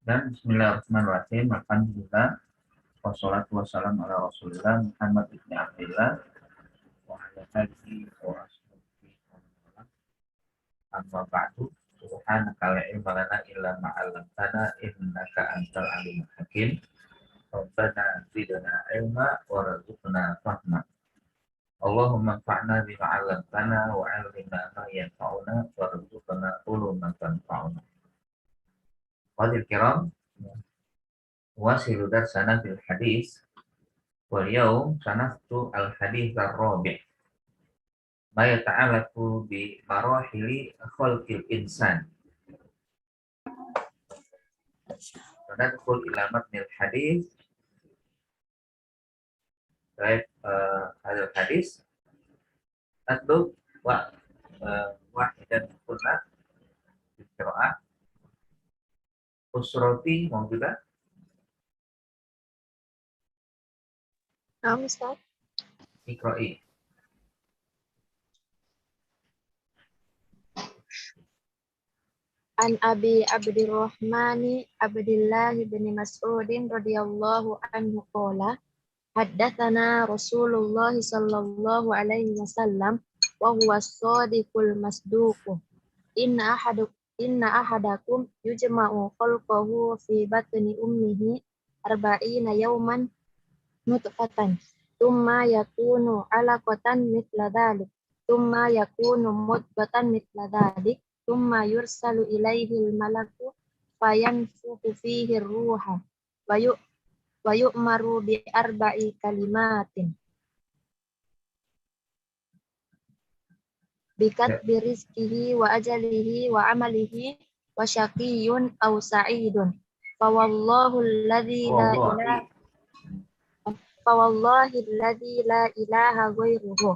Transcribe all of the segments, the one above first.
Dan bismillahirrahmanirrahim. Alhamdulillah. Wassalatu wassalamu ala Rasulillah Muhammad ibn Abdillah wa ala alihi wa ashabihi wa man walah. Amma ba'du. Subhanaka la ilma lana illa ma 'allamtana innaka antal alimul hakim. Rabbana zidna ilma warzuqna fahma. Allahumma anfa'na bima 'allamtana wa 'allimna ma yanfa'una warzuqna uluman tanfa'una. Hadirin kiram, wasilu darsana fil hadis wal yaum sanaftu al hadis ar-rabi' ma yata'allaqu bi marahili khalqil insan. Nadkhul ila matnil hadis. Baik, hadal hadis atlu wa wahidan kunna bi qira'ah usrati mawjudah. Ustaz. Iqra'i. An Abi Abdurrahmani Abdillah bin Mas'udin radhiyallahu anhu qala haddatsana Rasulullah sallallahu alaihi wasallam wa huwa as-sadiqul masduq inna ahadakum yujma'u khalqahu fi batni ummihi arba'ina yawman nutfatan thumma yakunu 'alaqatan mithla dhalik thumma yakunu mudghatan mithla dhalik thumma yursalu ilaihi al-malaku fayanfukhu fihi ar-ruha wa yu'maru bi arba'i kalimatin bikatbi rizqihi wa ajalihi wa amalihi wa syaqiyyun aw sa'idun fawallahi alladhi la ilaha ghairuhu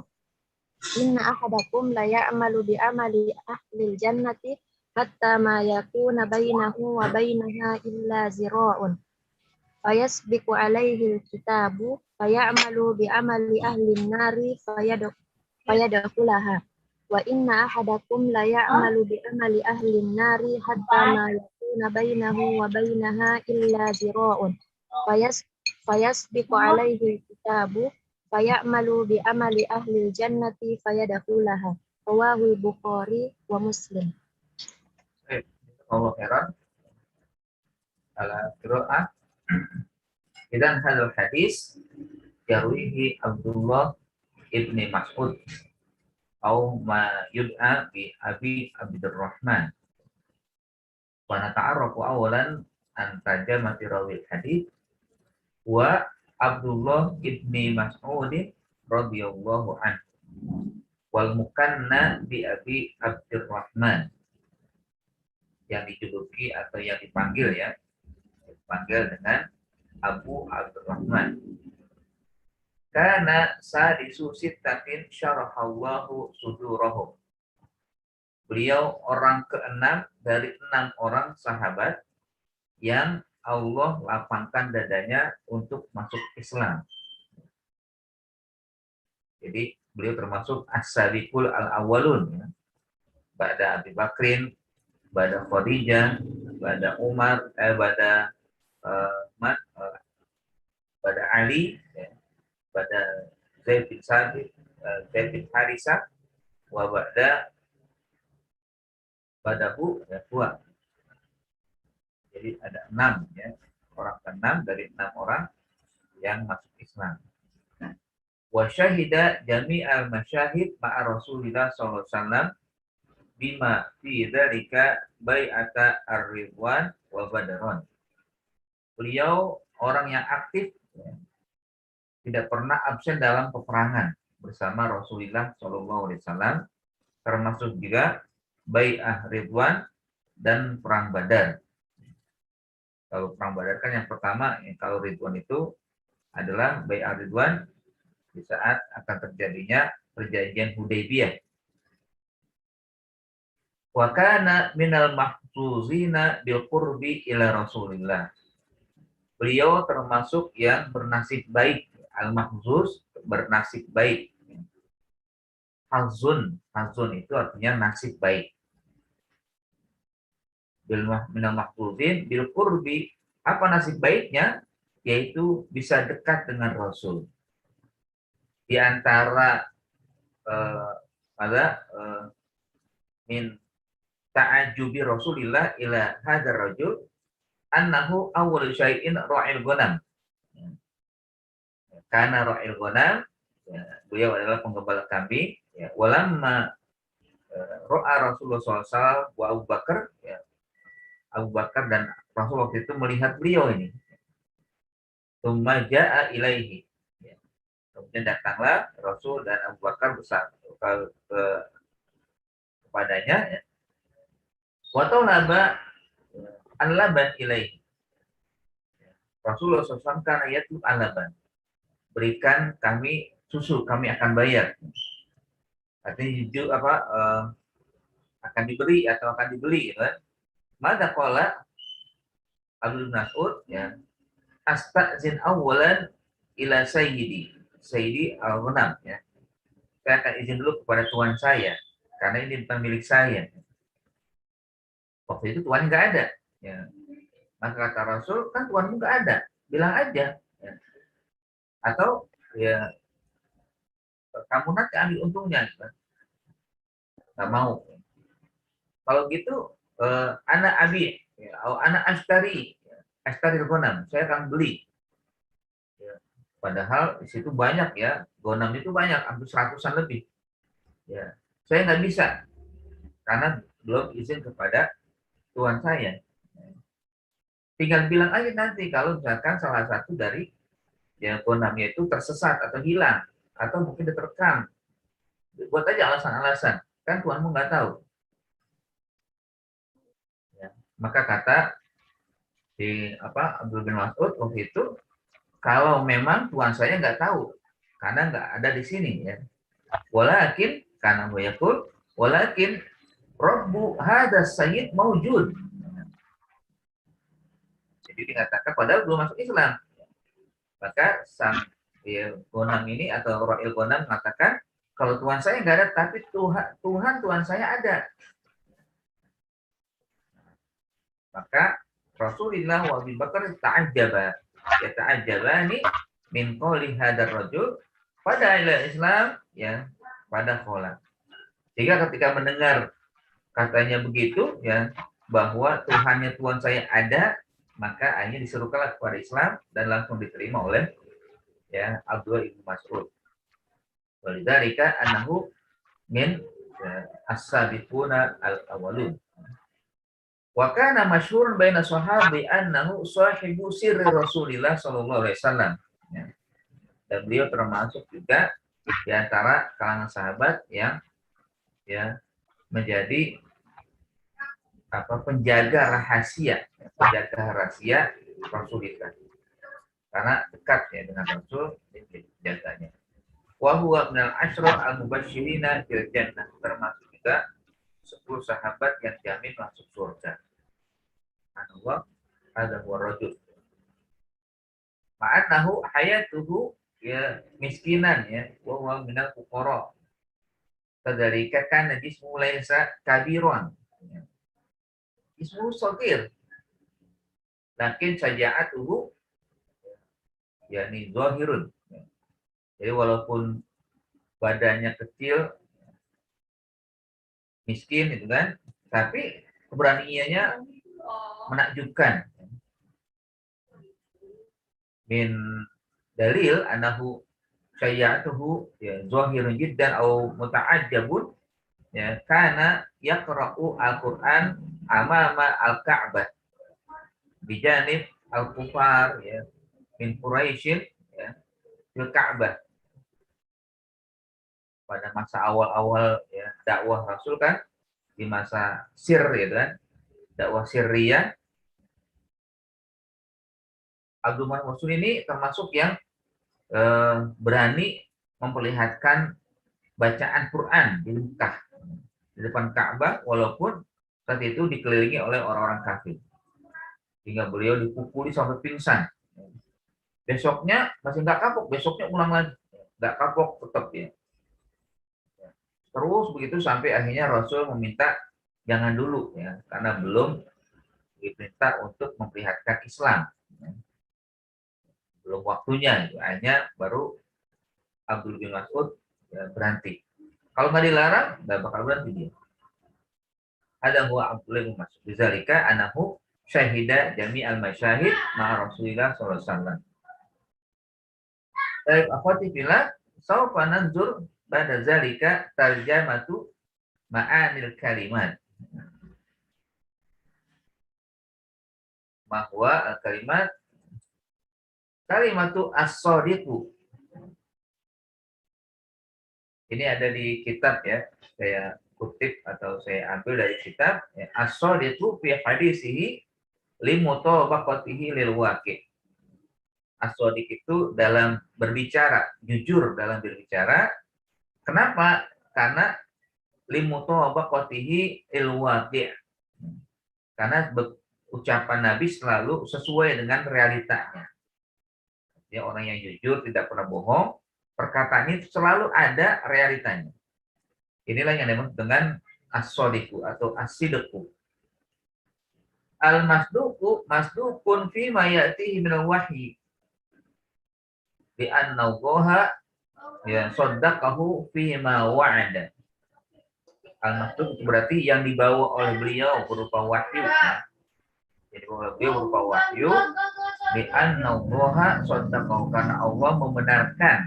inna ahadakum la ya'malu bi amali ahlil jannati hatta ma yakuna bainahu wa bainaha illa zira'un fayasbiqu alaihi alkitabu fayamalu bi amali ahlin nari fayadkhulaha wa inna ahadakum la ya'malu bi amali ahlin nari hatta ma yakuna bainahu wa bainaha illa zira'un fayasbiqu alaihi alkitabu fayamalu bi amali ahlil jannati fayadkhulaha rawahu Bukhari wa Muslim. Allah khairan ala qira'ah. Idan hadal hadis yarwihi Abdullah ibni Mas'ud atau ma yud'a bi Abi Abdurrahman. Wa nata'arrafu awalan an tarjamati rawil hadis wa Abdullah ibni Mas'ud radhiyallahu anhu wal mukanna bi Abi Abdurrahman, yang dijuluki atau yang dipanggil dengan Abu Abdurrahman. Karena sadisu sittatin syarahallahu sudurahum. Beliau orang keenam dari 6 orang sahabat yang Allah lapangkan dadanya untuk masuk Islam. Jadi beliau termasuk as-sabiqul al-awwalun, ya. Ba'da Abi Bakrin, ba'da Khadijah, ba'da Umar, ba'da Ali, ya. Ba'da Zaid bin Sabit, Zaid bin Harisah, wa ba'dahu ya tua. Jadi ada 6, ya, orang ke-6 dari 6 orang yang masuk Islam. Wa syahida jami'al masyahid ma'a Rasulillah sallallahu alaihi wasallam bima fi dzalika bai'ata ar-ridwan wa badron. Beliau orang yang aktif, ya, tidak pernah absen dalam peperangan bersama Rasulullah sallallahu alaihi wasallam, termasuk juga bai'ah Ridwan dan perang Badar. Kalau perang Badar kan yang pertama, kalau Ridwan itu adalah bai'ah Ridwan di saat akan terjadinya perjanjian Hudaybiyah. Wa kana minal mahfuzina bil qurbi ila Rasulillah. Beliau termasuk yang bernasib baik, al-mahfuz, bernasib baik. Hazun itu artinya nasib baik. minal mahfuzin bil qurbi. Apa nasib baiknya? Yaitu bisa dekat dengan Rasul. Di antara min ta'ajubi Rasulillah ila hadzal rajul annahu awwal syai'in ra'il ghanam. Karena ra'il ghanam, ya, beliau adalah penggembala kambing, ya, walamma ra'a Rasulullah SAW wa Abu Bakar, ya, Abu Bakar dan Rasul waktu itu melihat beliau ini. Tsumma ja'a ilaihi. Ya. Kemudian datanglah Rasul dan Abu Bakar kepadanya, ya. Wa talaba al-laban ilaihi. Rasulullah SAW karena yaitu al-laban. Berikan kami susu, kami akan bayar. Artinya jujur akan diberi atau akan dibeli, gitu kan? Maka qala Abdul Mas'ud, ya, astazin awalan ila sayyidi al-ghanam, ya. Saya akan izin dulu kepada tuan saya karena ini bukan milik saya. Waktu itu tuan nggak ada, ya. Maka kata Rasul, kan tuanmu nggak ada, bilang aja, ya. Atau ya kamu nanti ambil untungnya, gitu. Nggak mau. Kalau gitu anak abi, ya, anak ashtari gonam, saya akan beli. Ya. Padahal di situ banyak, ya, gonam itu banyak, hampir 100-an lebih. Ya, saya nggak bisa karena belum izin kepada tuan saya. Tinggal bilang aja nanti kalau misalkan salah satu dari ya gonamnya itu tersesat atau hilang atau mungkin diterkam, buat aja alasan-alasan, kan tuanmu nggak tahu. Ya. Maka kata Abdul bin Mas'ud waktu itu, kalau memang tuan saya nggak tahu karena nggak ada di sini, ya. Walakin karena wayakul, walakin Rabbu hadas sayyid maujud. Jadi dikatakan padahal belum masuk Islam. Maka sang Gonam ini atau Ra'il Gonam mengatakan, kalau Tuhan saya nggak ada, tapi Tuhan saya ada. Maka Rasulullah wa Abu Bakar ta'ajjabani min qawli hadar rajul pada ila Islam, ya, pada qola. Sehingga ketika mendengar katanya begitu, ya, bahwa Tuhan saya ada, maka akhirnya disuruhkanlah kepada Islam dan langsung diterima oleh, ya, Abdullah ibnu Mas'ud. Walidzalika annahu min as-sabiquna al-awwalun. Wa kana masyhurun baina sahabi annahu sahibu sirri Rasulillah sallallahu alaihi wasallam. Ya. Dan beliau termasuk juga di antara kalangan sahabat yang, ya, menjadi penjaga rahasia Rasulullah. Karena dekat, ya, dengan Rasul, jaganya. Wa huwa minal asyra al-mubasysyirina bil jannah, termasuk juga 10 sahabat yang jamin masuk surga. Anallah ada huwa rajul. Ma'annahu hayatuhu, ya, miskinan, ya, wa huwa minal fuqara. Tadarika kana jismu laysa kabiran. Ismu shagir. Lakin saja'atuhu, yakni zahirun. Jadi walaupun badannya kecil, miskin itu kan, tapi keberaniannya menakjubkan. Min dalil anahu syai'atuhu, ya, zahirun jiddan au muta'ajjabun, ya, kana yaqra'u al-Qur'an amama al-Ka'bah bijanib al-kufar, ya, min Quraisyin, ya, fil Ka'bah. Pada masa awal-awal, ya, dakwah Rasul kan di masa sir, ya kan, dakwah sirriyah, Abdul Mas'ud ini termasuk yang berani memperlihatkan bacaan Quran di Mekah, di depan Ka'bah, walaupun saat itu dikelilingi oleh orang-orang kafir. Hingga beliau dipukuli sampai pingsan. Besoknya masih nggak kapok, besoknya ulang lagi, nggak kapok tetap, ya. Terus begitu sampai akhirnya Rasul meminta jangan dulu, ya, karena belum diperintah untuk memperlihatkan Islam. Belum waktunya, hanya baru Abdul bin Mas'ud ya, berhenti. Kalau nggak dilarang, nggak bakal berhenti dia. Ada huwa Abdullah bin Mas'ud. Bizalika anahu syahida jami al-masyahid ma'a Rasulillah sallallahu alaihi wasallam. Baik, akhwati fillah, sawfa nanzur ba'da zalika tarjamatu ma'anil kalimat. Bahwa kalimat kalimatu as-sadiqu. Ini ada di kitab ya, saya kutip atau saya ambil dari kitab ya, as-sadiqu fi hadisihi limutabaqatihi lil waqi'. As-sadiq itu dalam berbicara, jujur dalam berbicara. Kenapa? Karena limutabaqatihi lil waqi'. Karena ucapan Nabi selalu sesuai dengan realitanya. Ya, orang yang jujur, tidak pernah bohong, perkataan ini selalu ada realitanya. Inilah yang disebut dengan as-sadiqu atau as-sidqu. Al-masduqu masduqun fi ma ya'tihi min al-wahyi. Bi anna Allah ya saddaqahu fi ma wa'ada. Al-masduq itu berarti yang dibawa oleh beliau berupa wahyu. Jadi oleh beliau berupa wahyu bi anna Allah saddaqahu, karena Allah membenarkan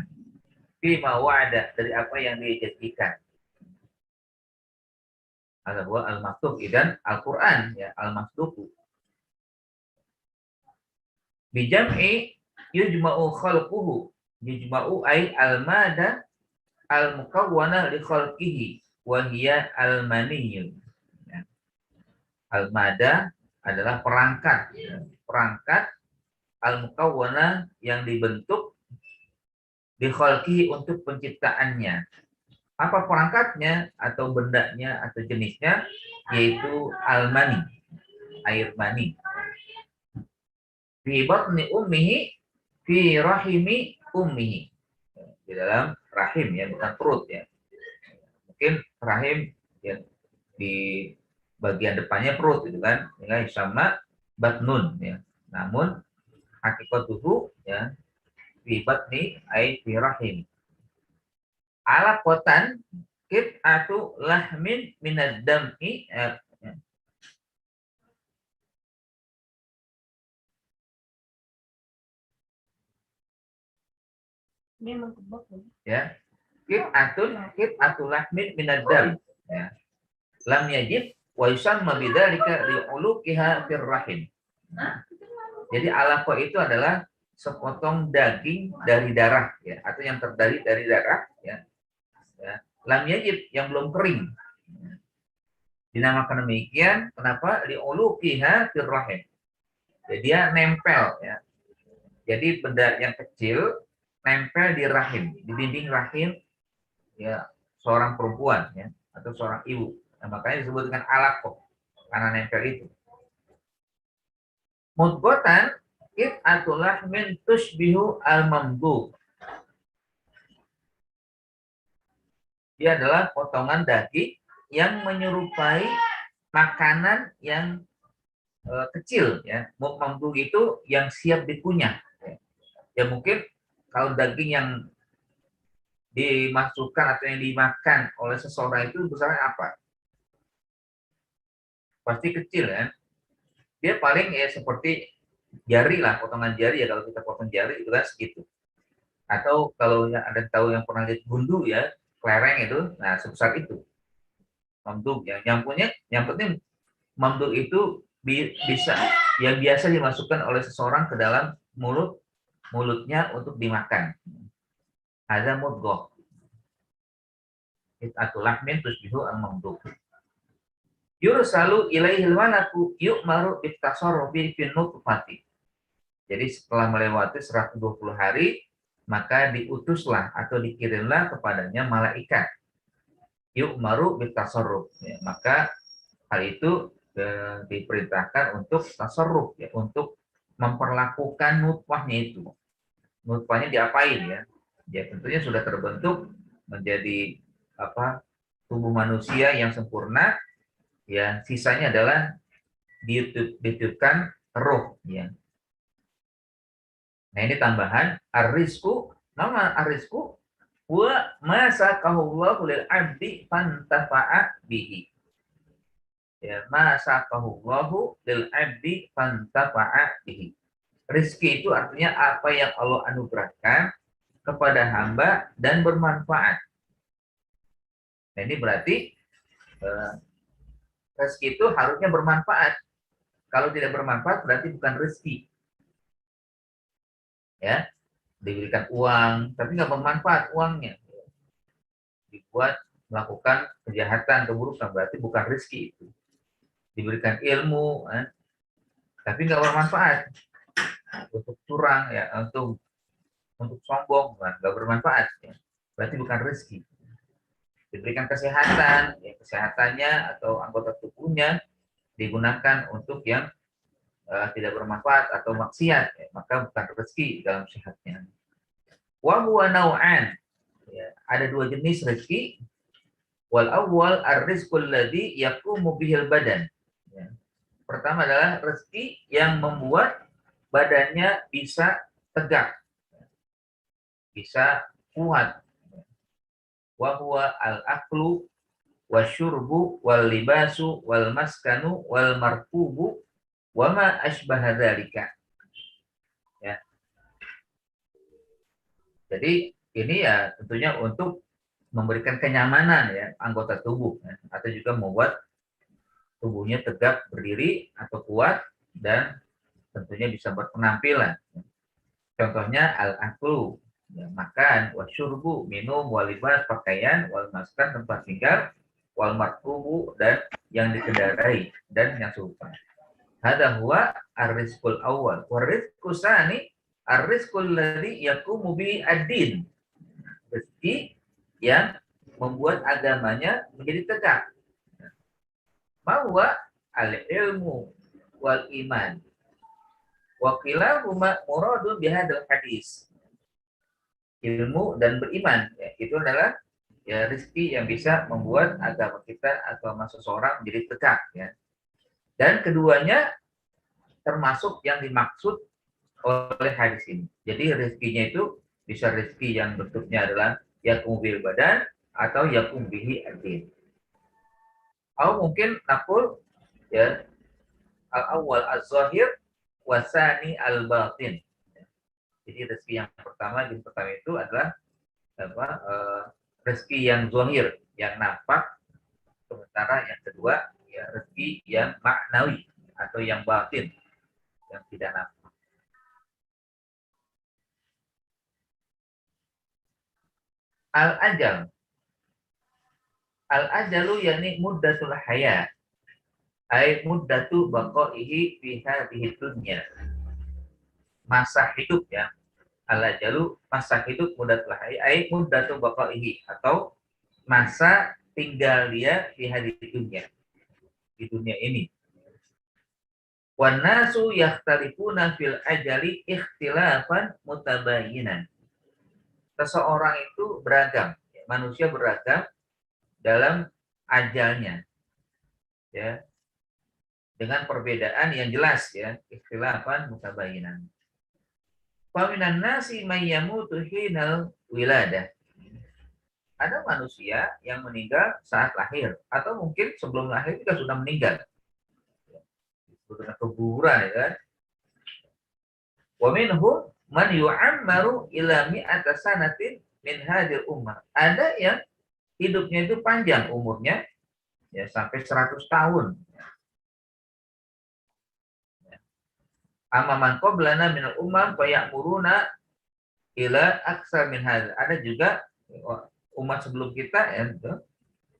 fi ma wa'ada, dari apa yang dia janjikan. Ada buah al-masduq dan Al-Qur'an ya, al-masduq. Bi jam'i yujma'u khalquhu, yujma'u ay al-mada al-mukawwana li khalqihi wa hiya al-maniyyu. Ya. Al-mada adalah perangkat, ya. Perangkat al-mukawwana yang dibentuk di khalqihi untuk penciptaannya. Apa perangkatnya atau bendanya atau jenisnya? Yaitu al-mani, air mani. Fi batni ummihi, fi rahimi ummihi. Di dalam rahim ya, bukan perut ya. Mungkin rahim ya, di bagian depannya perut itu kan, ya, sama batnun ya. Namun hakikatuhu ya, fi batni ay fi rahim. Ala kotan kit atau lahmin minad dam'i ya, kit atau lahmin minad dam ya. Lam yajib wa yusamma bidzalika li'ulukiha fir rahim. Jadi alaqah itu adalah sepotong daging dari darah ya, atau yang terdiri dari darah ya. Ya. Lam yajib, yang belum kering. Dinamakan demikian, kenapa? Li'ulukiha fir rahim. Jadi dia nempel ya. Jadi benda yang kecil nempel di rahim, di dinding rahim ya, seorang perempuan ya, atau seorang ibu. Nah, makanya disebut dengan alaqah karena nempel itu. Mudghatan qit'atul lahmin tushbihu al-mamdugh. Dia adalah potongan daging yang menyerupai makanan yang kecil ya. Mamdugh itu yang siap dikunyah. Ya mungkin kalau daging yang dimasukkan atau yang dimakan oleh seseorang itu besarnya apa? Pasti kecil kan? Dia paling ya seperti jari lah, potongan jari ya, kalau kita potong jari itu kan segitu. Atau kalau ada tahu yang pernah lihat gundu ya, kelereng itu, nah sebesar itu. Mamdugh ya. Yang penting mamdugh itu bisa yang biasa dimasukkan oleh seseorang ke dalam mulutnya untuk dimakan. Ada mudghah. It'atul lahmin tusbihu al-mamdugh. Yursalu ilaihil malaku yu'maru bittasarrufi fin nutfati. Jadi setelah melewati 120 hari, maka diutuslah atau dikirimlah kepadanya malaikat. Yu'maru bittasarruf. Ya, maka hal itu diperintahkan untuk tasarruf ya, untuk memperlakukan nutfahnya itu. Nutfahnya diapain ya? Ya tentunya sudah terbentuk menjadi tubuh manusia yang sempurna. Ya, sisanya adalah ditiupkan roh ya. Nah ini tambahan ar-rizqu, nama ar-rizqu wa masakahullahu lil abdi fantafa'a bihi. Ya, masakahullahu lil abdi fantafa'a bihi. Rizki itu artinya apa yang Allah anugerahkan kepada hamba dan bermanfaat. Nah ini berarti rezeki itu harusnya bermanfaat. Kalau tidak bermanfaat berarti bukan rezeki. Ya, diberikan uang tapi nggak bermanfaat uangnya. Dibuat melakukan kejahatan, keburukan berarti bukan rezeki itu. Diberikan ilmu, tapi nggak bermanfaat untuk curang ya, untuk sombong, nggak bermanfaat. Ya. Berarti bukan rezeki. Diberikan kesehatan, ya, kesehatannya atau anggota tubuhnya digunakan untuk yang tidak bermanfaat atau maksiat, ya, maka bukan rezeki dalam sehatnya. Wa huwa nau'an. Ya, ada dua jenis rezeki. Wal awwal ar-rizqul ladzi yaqumu bihil badan. Ya. Pertama adalah rezeki yang membuat badannya bisa tegak, bisa kuat. Wa huwa al-aklu wasyurbu wal libasu wal maskanu wal markubu wa ma asbaha dzalika. Ya. Jadi ini ya tentunya untuk memberikan kenyamanan ya anggota tubuh ya, atau juga membuat tubuhnya tegak berdiri atau kuat dan tentunya bisa berpenampilan. Contohnya al-aklu, ya, makan, wasyurbu, minum, walibas, pakaian, wal maskan, tempat tinggal, wal markubu, dan yang dikendarai, dan yang serupa. Hada huwa ar-rizqul awal. War-rizqu tsani ar-rizqul ladzi yaqumu bi ad-din. Rezeki yang membuat agamanya menjadi tegak. Bahwa al-ilmu wal iman. Wa kilahuma muradun bihadzal hadis. Ilmu dan beriman ya, itu adalah ya rezeki yang bisa membuat agama kita atau seseorang menjadi tegak ya. Dan keduanya termasuk yang dimaksud oleh hadis ini. Jadi rezekinya itu bisa rezeki yang bentuknya adalah yakum bil badan atau yakum bihi ad-din. Atau mungkin nakul ya al-awwal az-zahir wasani al-batin. Jadi rezeki yang pertama, jenis pertama itu adalah apa, rezeki yang zahir, yang nampak, sementara yang kedua ya rezeki yang maknawi atau yang batin, yang tidak nampak. Al-ajal. Al-ajalu yakni muddatul hayat. Ai muddatu baqaihi fi hadhihi dunya. Masa hidup ya. Al-ajalu masa hidup muddatul hayat ai muddatu baqaihi atau masa tinggal dia di hadhihi dunya. Di dunia ini. Wan nasu yakhtalifuna fil ajali ikhtilafan mutabayyinan. Seseorang itu beragam, manusia beragam dalam ajalnya, ya, dengan perbedaan yang jelas ya, ikhtilafan mutabayyinan. Faminan nasi may yamutu hinal wiladah. Ada manusia yang meninggal saat lahir atau mungkin sebelum lahir juga sudah meninggal. Sudah kuburan ya kan. Wa minhum man yu'ammaru ila mi'ata sanatin min hadhil ummah. Ada yang hidupnya itu panjang umurnya ya sampai 100 tahun. Amma man qablana minal ummam fa ya'muruna ila aksar min hadza. Ada juga umat sebelum kita ya,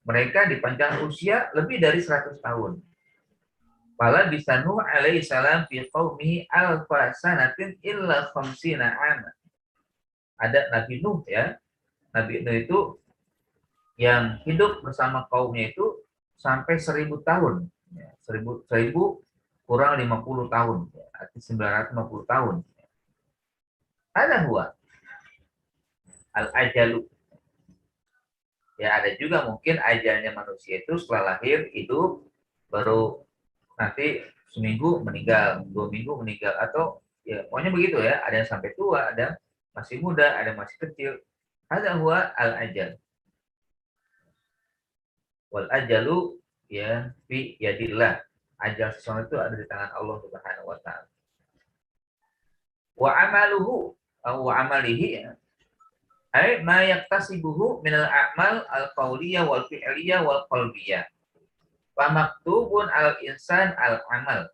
mereka dipanjang usia lebih dari 100 tahun. Fala bisa Nuh alaihi salam fi qaumihi alfa sanatin illa khamsina ama. Ada Nabi Nuh ya. Nabi Nuh itu yang hidup bersama kaumnya itu sampai 1000 tahun. Ya, 1000 kurang 50 tahun. Ya, arti 950 tahun. Ada huwa al-ajalu. Ya ada juga mungkin ajalnya manusia itu setelah lahir hidup baru nanti seminggu meninggal, 2 minggu meninggal, atau ya pokoknya begitu ya. Ada yang sampai tua, ada masih muda, ada masih kecil. Hadza huwa al-ajal. Wal ajalu ya fi yadillah. Ajal seseorang itu ada di tangan Allah Subhanahu wa taala. Wa amaluhu wa amalihi ya. Ai ma yaktasibuhu minal a'mal al-qauliyah wal fi'liyah wal qalbiyah. Fa maktubun al-insan al-amal.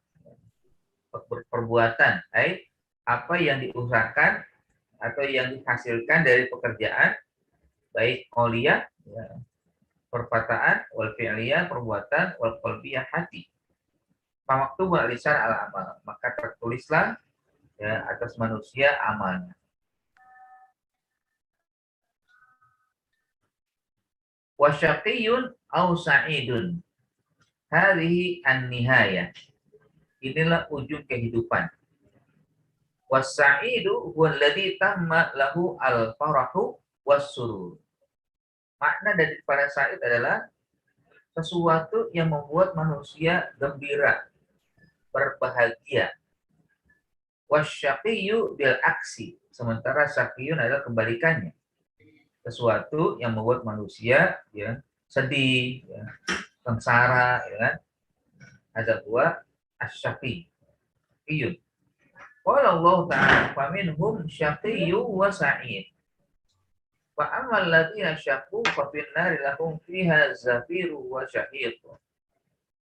Perbuatan, ai apa yang diusahakan atau yang dihasilkan dari pekerjaan, baik qauliyah ya, perkataan, wal fi'liyah perbuatan, wal qalbiyah hati. Fa maktubun al-insan al-amal, maka tertulislah ya atas manusia amalnya. Wa syaqiyun au sa'idun. Hadhihi an-nihayah. Inilah ujung kehidupan. Was-sa'idu huwa alladhi tamma lahu al-farahu was-surur. Makna dari para sa'id adalah sesuatu yang membuat manusia gembira, berbahagia. Wasyaqiyyu bil aksi. Sementara syaqiyun adalah kebalikannya. Sesuatu yang membuat manusia ya sedih, ya, sengsara, ya kan? Ada dua asyaqi. Iyun. Qala Allah Ta'ala faminhum syaqiyyu wa sa'id. Fa ammal ladzina syaqu fa fin nari lahum fiha zafiru wa syahiq.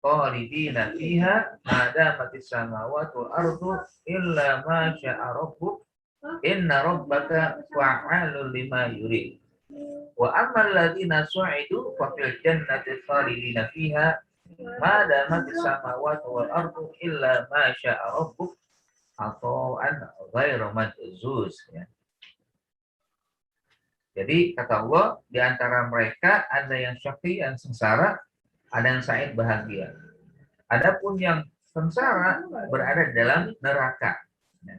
Khalidina fiha ma damatis samawati wal ardu illa ma syaa rabbuk inna rabbaka fa'alun lima yurid. Wa ammal ladzina su'idu fa fil jannati khalidina fiha ma damatis samawati wal ardu illa ma syaa rabbuk ata'an ghairu majzuz ya. Jadi kata Allah, di antara mereka ada yang syaqi, yang sengsara, ada yang sa'id bahagia. Adapun yang sengsara berada di dalam neraka. Ya.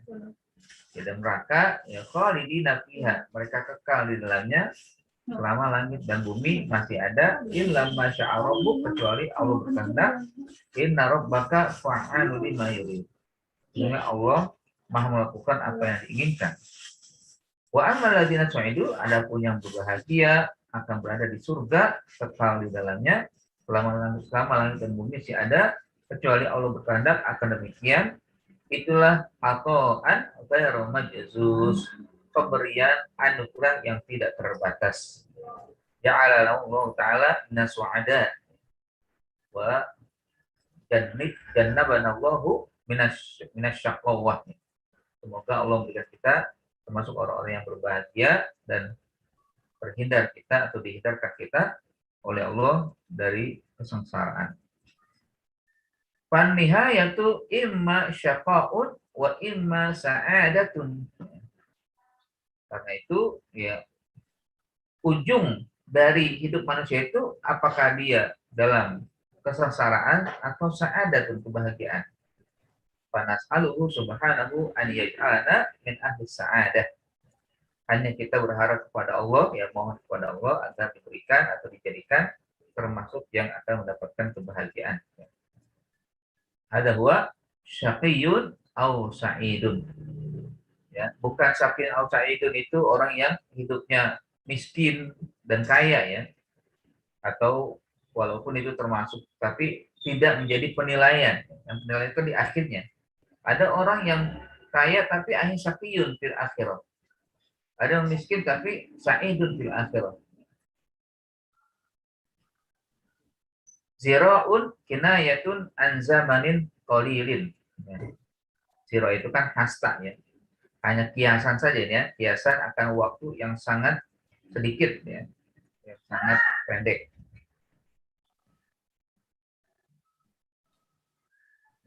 Di dalam neraka, ya khalidina fiha, mereka kekal di dalamnya selama langit dan bumi masih ada, illa ma syaa rabbuk, kecuali Allah berkehendak, inna rabbaka fa'alu lima yurid. Sehingga Allah Maha melakukan apa yang diinginkan. Wa ammal ladzina su'idu, adapun yang berbahagia akan berada di surga, kekal di dalamnya selama langit dan bumi masih ada, kecuali Allah berkehendak akan demikian. Itulah ato'an ghairu majzuz, pemberian anugerah yang tidak terbatas. Ja'ala Allah Ta'ala minas su'ada wa jannabana Allahu minas syaqawah. Semoga Allah memberikan kita termasuk orang-orang yang berbahagia dan terhindar kita atau dihindarkan kita oleh Allah dari kesengsaraan. Fan nihayatu imma syaqa'un wa imma sa'adatun. Karena itu ya ujung dari hidup manusia itu apakah dia dalam kesengsaraan atau sa'adatun, kebahagiaan. Fanas'aluhu subhanahu an yaj'alana min ahli sa'adah. Hanya kita berharap kepada Allah, ya mohon kepada Allah agar diberikan atau dijadikan termasuk yang akan mendapatkan kebahagiaan. Ada huwa syaqiyun au sa'idun. Ya, bukan syaqiyun au sa'idun itu orang yang hidupnya miskin dan kaya ya. Atau walaupun itu termasuk tapi tidak menjadi penilaian. Yang penilaian itu di akhirnya. Ada orang yang kaya tapi akhirnya syaqiyun fil akhirah. Ada yang miskin tapi sa'idun fil akhirah. Zira'un kinayatun an zamanin qalilin. Ya. Zira itu kan hasta ya. Hanya kiasan saja ya, kiasan akan waktu yang sangat sedikit ya. Yang sangat pendek.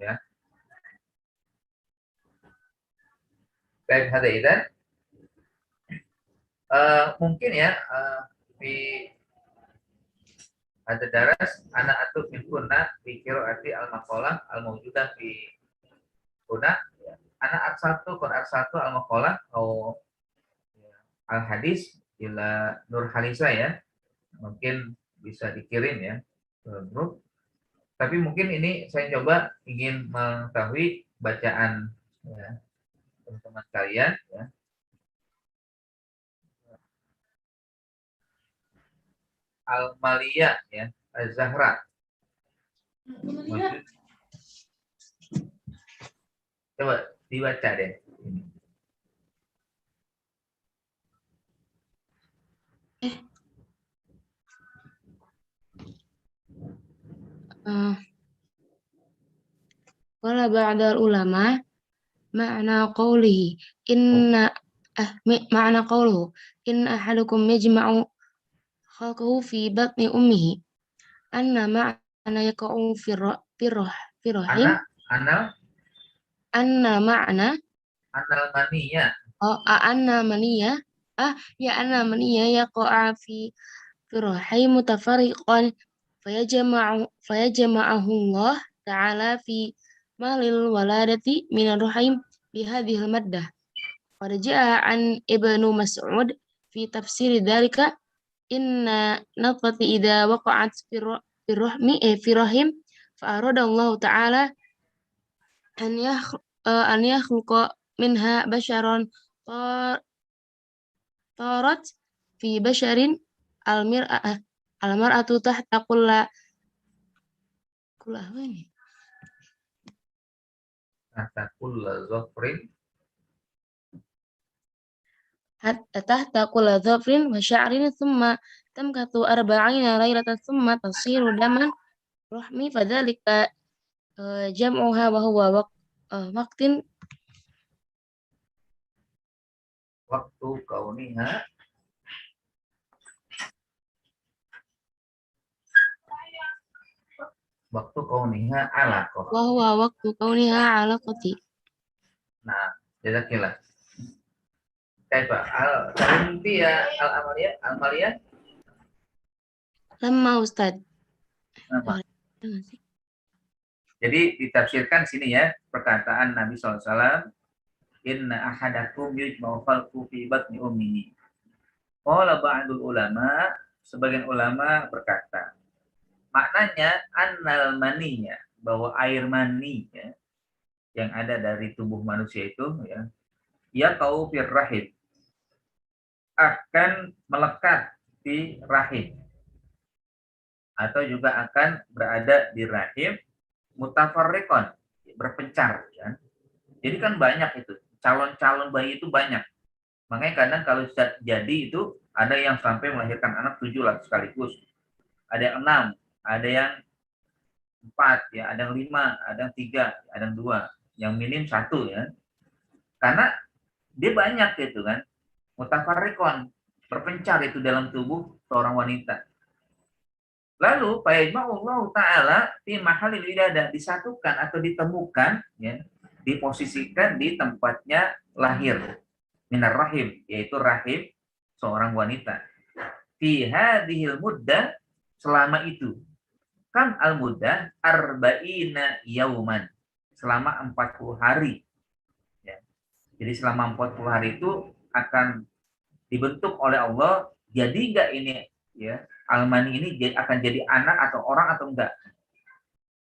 Ya. Baik, hadirin. Mungkin ya di ada daras anak atau filkuna di kiroati al-maqalah al-mawjudah di kuna anak at-1 Quran 1 al-maqalah atau al-hadis ila Nur Halisa ya, mungkin bisa dikirim ya ke grup Tapi mungkin ini saya coba ingin mengetahui bacaan ya, teman-teman kalian ya. Al-Maliyah ya, Az-Zahra. Maksud, coba dibaca deh. Ini. Qala ba'dal ulama ma'na qawlihi inna ma'na qawluhu inna ahadukum yajma'u khalqahu fi batni ummihi anna ma'na yaqa'u fi rahim Anak, anal, anna ma'na anal maniyah. anna maniya anna maniya yaqa'a fi rahim mutafariqan fayajma'ahu Allah ta'ala fi malil waladati minar rahim bihadhil maddah. Qad ja'a an Ibnu Mas'ud fi tafsir dzalika inna nafati idza waqa'at fi rahim fa arada Allah ta'ala an yakhluqa minha basharan tarat fi basharin al-mar'atu tahta kulla ini Tahtakul zofrin. tahta kulla dhafrin wa sya'rin thumma tamkatu arba'ina laylatan thumma tasiru daman rahmi fadzalika jam'uha wa huwa waqtin Waktu kauniha. Waktu kauniha alaqah. wa huwa waqtu kauniha alaqati. Nah, jazakillah. Kaifa al-Intiya al-Amaliyah, al-Maliyah. Lama Ustaz. Nama. Jadi ditafsirkan sini ya perkataan Nabi SAW, inna ahadakum yujma'u khalqu fi batni ummihi. Qala ba'dul ulama, sebagian ulama berkata, maknanya annal maninya, bahwa air mani ya, yang ada dari tubuh manusia itu ya kau fir rahim, akan melekat di rahim atau juga akan berada di rahim mutafarriqon, berpencar ya. Jadi kan banyak itu calon-calon bayi itu banyak. Makanya kadang kalau jadi itu ada yang sampai melahirkan anak 7 lah sekaligus. Ada yang 6, ada yang 4 ya, ada yang 5, ada yang 3, ada yang 2, yang minim 1 ya. Karena dia banyak gitu kan. Mutafarriqon, berpencar itu dalam tubuh seorang wanita. Lalu Allah Ta'ala fi mahalil wiladah, disatukan atau ditemukan ya, diposisikan di tempatnya lahir minar rahim, yaitu rahim seorang wanita. Fi hadhil muddah, selama itu. Kan al muddah arba'ina yauman, selama 40 hari. Ya. Jadi selama 40 hari itu akan dibentuk oleh Allah, jadi enggak ini ya, Almani ini akan jadi anak atau orang atau enggak.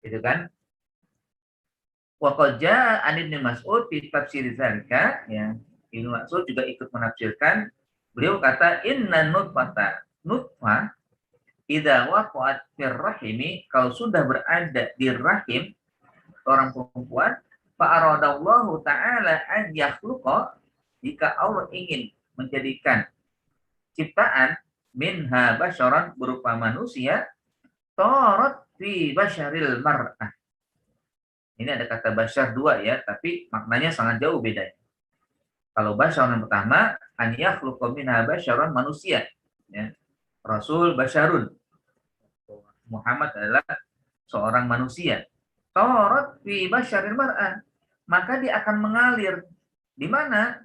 Gitu kan? Wa qad jaa an Ibnu Mas'ud fi tafsir dzalika ya. Ibnu Mas'ud juga ikut menafsirkan. Beliau kata inna nutfah idza waqa'at fir rahimi, kalau sudah berada di rahim orang perempuan, fa aradallahu ta'ala an yakhluqa, jika Allah ingin menjadikan ciptaan minha basyaran, berupa manusia, tarat fi basyaril mar'ah. Ini ada kata basyar 2 ya, tapi maknanya sangat jauh bedanya. Kalau basyar yang pertama, an yakhluqa minha basyaran, manusia ya. Rasul basyarun, Muhammad adalah seorang manusia. Tarat fi basyaril mar'ah, maka dia akan mengalir di mana?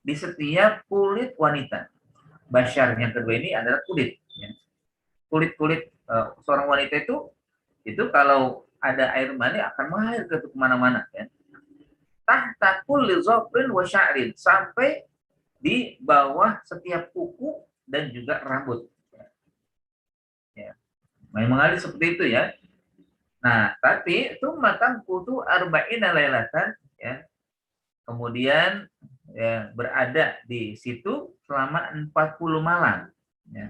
Di setiap kulit wanita. Basyar yang kedua ini adalah kulit ya. Kulit seorang wanita itu kalau ada air mani akan mengalir ke kemana-mana ya. Tahta kulli dhafrin wa sya'rin, sampai di bawah setiap kuku dan juga rambut ya. Mengalir seperti itu ya. Nah, tapi tsumma tamkutu arba'ina lailatan, ya. Kemudian ya, berada di situ selama 40 malam, ya.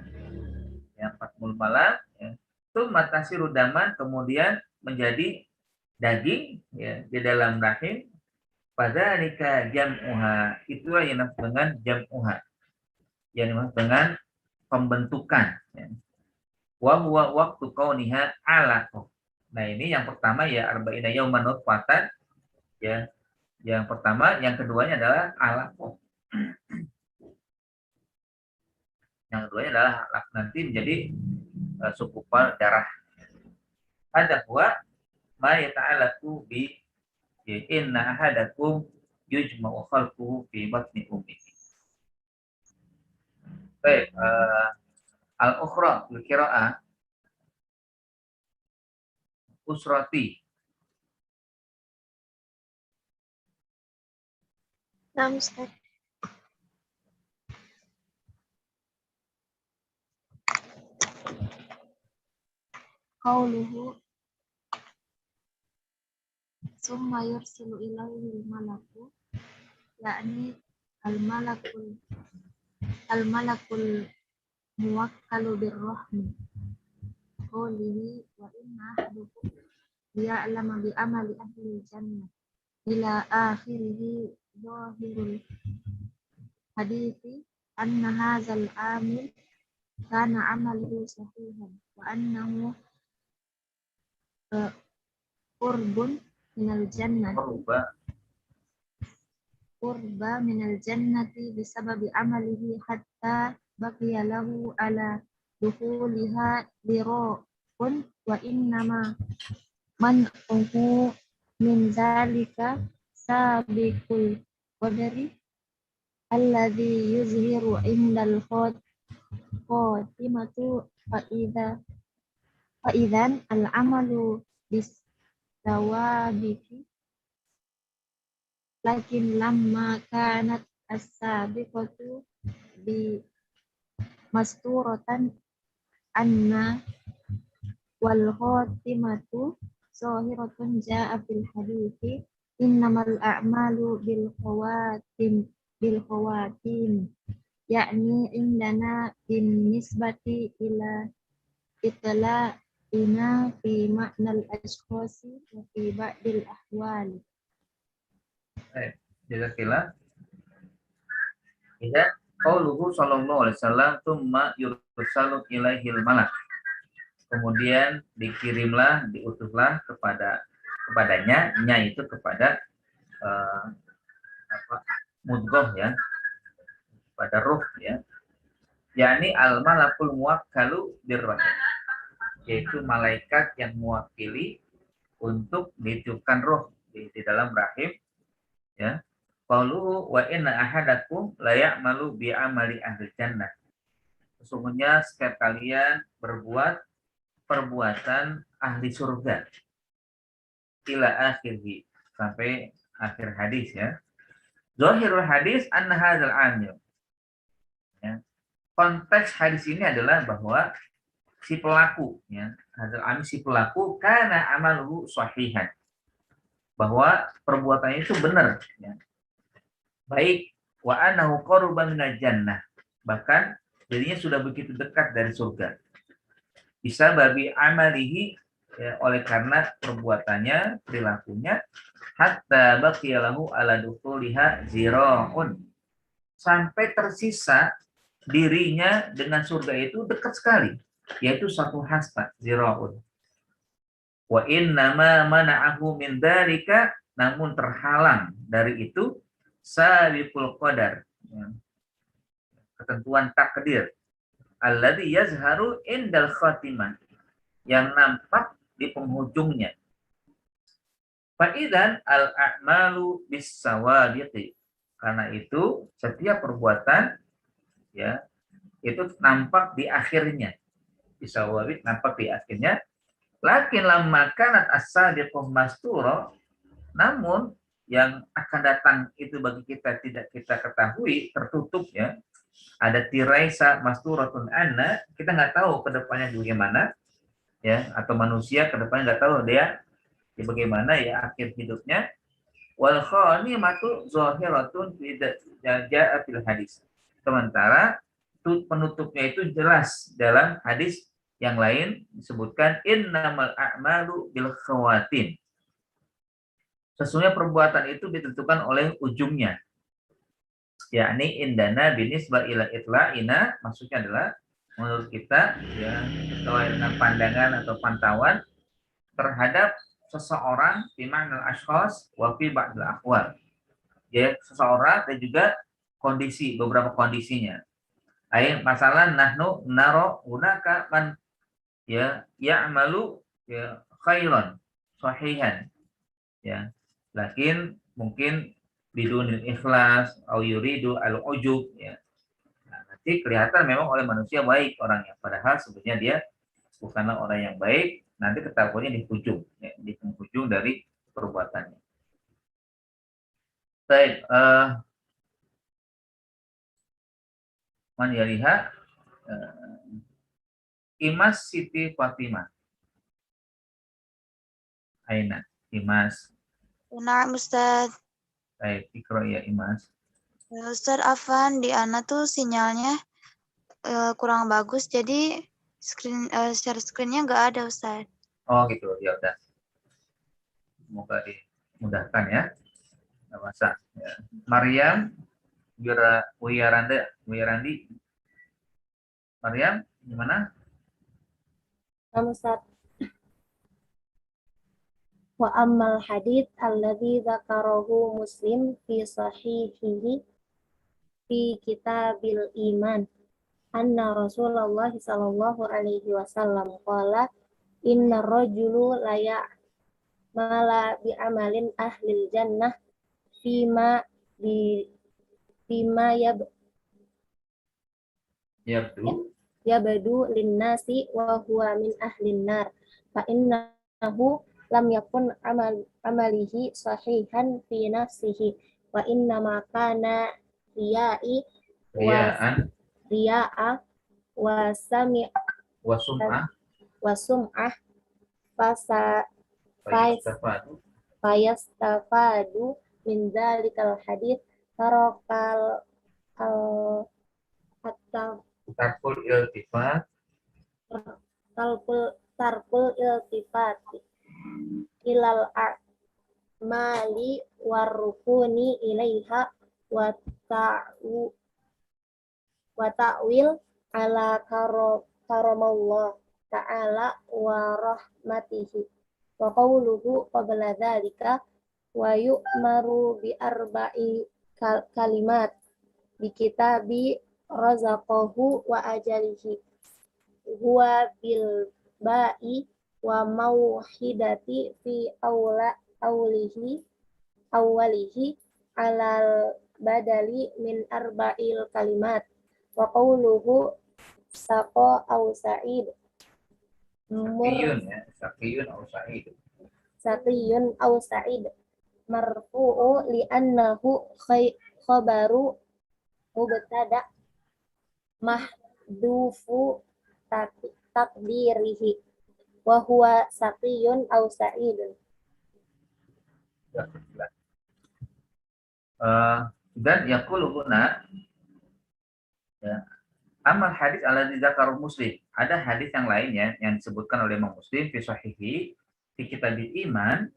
Ya, 40 malam, ya. Tsumma tasiru daman, kemudian menjadi daging, ya, di dalam rahim. Pada nikah jam'uha, itulah yang dimaksud dengan jam'uha, yang dimaksud dengan pembentukan, ya. Wa huwa waqtu kauniha alaqah. Nah, ini yang pertama ya arba'ina yauman nutfatan, ya. Yang pertama, yang keduanya adalah alaqah. Yang keduanya adalah alaq, nanti menjadi sukupan darah. Ada huwa ma yata'allaqu bi inna ahadakum yujma'u khalquhu fi batni ummihi. Baik, al-ukhra bil qiraah usrati. Naam, Ustaz. Qauluhu summa yursilu ilaihi malaku, yakni al-malakul muwakkalu birrahmi. Qawlihi wa inna ahadakum liya'lama bi amali ahli jannah ila akhirihi zahirul hadithi anna hadzal amil kana amaluhu sahihan wa annahu qurbun minal jannati qurba minal jannati bisababi amalihi hatta baqiya lahu ala dukhuliha lira'un wa innama man'uhu min zalika sabiqul qadari alladhi yuzhiru indal khotimatu fa'idan al-amalu bisawabiki lakin lamma kanat as-sabiqatu bi masturatan anna wal khotimatu zahiratun ja'a fil hadithi innamal a'malu bil khawatim yakni indana bin nisbati ila itla'ina fi ma'nal ashkhasi wa fi ba'dil ahwali. Jazakillah. Ya, qauluhu sallallahu alaihi wasallam tsumma yursalu ilaihil malak. Kemudian dikirimlah, diutuslah kepadanya, nya itu kepada mudghah, ya, pada ruh, ya. Yakni al-malakul muwakkalu birrahim, yaitu malaikat yang mewakili untuk ditiupkan ruh di dalam rahim, ya. Qauluhu wa inna ahadakum la ya'malu bi amali ahli jannah. Sesungguhnya setiap kalian berbuat perbuatan ahli surga. Ila akhirhi, sampai akhir hadis, ya. Zahirul hadis anna hadzal amil. Ya. Konteks hadis ini adalah bahwa si pelaku, ya, hadzal amil, si pelaku kana amaluhu sahihan. Bahwa perbuatannya itu benar, ya. Baik, wa annahu qaruba minal jannah, bahkan dirinya sudah begitu dekat dari surga. Bisa babi amalihi, ya, oleh karena perbuatannya, perilakunya, hatta baqiyalahu ala dukhuliha zira'un, sampai tersisa dirinya dengan surga itu dekat sekali, yaitu satu hasta, zira'un. Wa innama mana'ahu min dzalika, namun terhalang dari itu sabiqul qadar, ya, ketentuan takdir, alladzi yazharu indal khatimah, yang nampak di penghujungnya. Fa'idan al-a'malu bis-sawabiqi, karena itu setiap perbuatan, ya, itu nampak di akhirnya. Bisawabiq, nampak di akhirnya. Lakin lamma kanat as-sabiqu mastura, namun yang akan datang itu bagi kita tidak kita ketahui, tertutup, ya. Ada tirai masturatun anna, kita nggak tahu ke depannya bagaimana, ya, atau manusia ke depan nggak tahu dia ya bagaimana ya akhir hidupnya. Wal khanimatu zahiratun fi ja'a fil hadis. Sementara penutupnya itu jelas dalam hadis yang lain disebutkan innamal a'malu bil khawatim. Sesungguhnya perbuatan itu ditentukan oleh ujungnya. Yakni indana binisba ila itla'ina, maksudnya adalah menurut kita ya sesuai dengan pandangan atau pantauan terhadap seseorang fi ma'nal ashkhas wa fi ba'dil ahwal. Ya, seseorang dan juga kondisi, beberapa kondisinya. Ai masalah nahnu naro hunaka man ya ya'malu ya khairan sahihan ya. Lakin mungkin bidunil ikhlas au yuridu al-ujub ya. Nah, nanti kelihatan memang oleh manusia baik orangnya, padahal sebenarnya dia bukanlah orang yang baik, nanti ketahuannya di ujung, ya, di penghujung dari perbuatannya. Baik, man yaliha Imas Siti Fatimah. Aina, Imas. Nah, Ustaz. Baik, ikro ya Imas. Ustaz Afan, di Ana tuh sinyalnya kurang bagus, jadi share screen-nya nggak ada, Ustaz. Oh gitu, ya udah. Semoga dimudahkan ya. Nggak masa. Ya. Maryam, Wiyarandi. Maryam, gimana? Ustaz. Wa ammal hadits alladzi dzakarahu Muslim fi sahihihi fi kitabil iman anna Rasulullah sallallahu alaihi wasallam qala inna rajulu la ya'mala bi amalin ahlil jannah fima yabdu linnasi wa huwa min ahlin nar fa innahu lam yakun amalihi sahihan fi nafsihi wa inna ma kana riya'a wa sum'ah fayastafadu min dzalikal hadits tarokal Tarkul iltifat. Tarkul iltifat ilal a'mali warrukuni ilaiha wa ta'wil ala karamallah ta'ala wa rahmatihi wa qawluhu qabla dhalika wa yu'maru bi arba'i kalimat bi kitabi razaqahu wa ajalihi huwa bil ba'i wa mauhidati fi awalihi alal badali min arba'il kalimat wa qawluhu saqa aw sa'id saqiyun aw sa'id marfu'u li'annahu khabaru mubtada mahdufu takdirihi wa huwa saqiyun aw sa'idun. Dan yaqulu huna ya, amal hadis alladzi dzakarahu Muslim. Ada hadis yang lainnya yang disebutkan oleh Imam Muslim fi sahihi fi kitabil iman.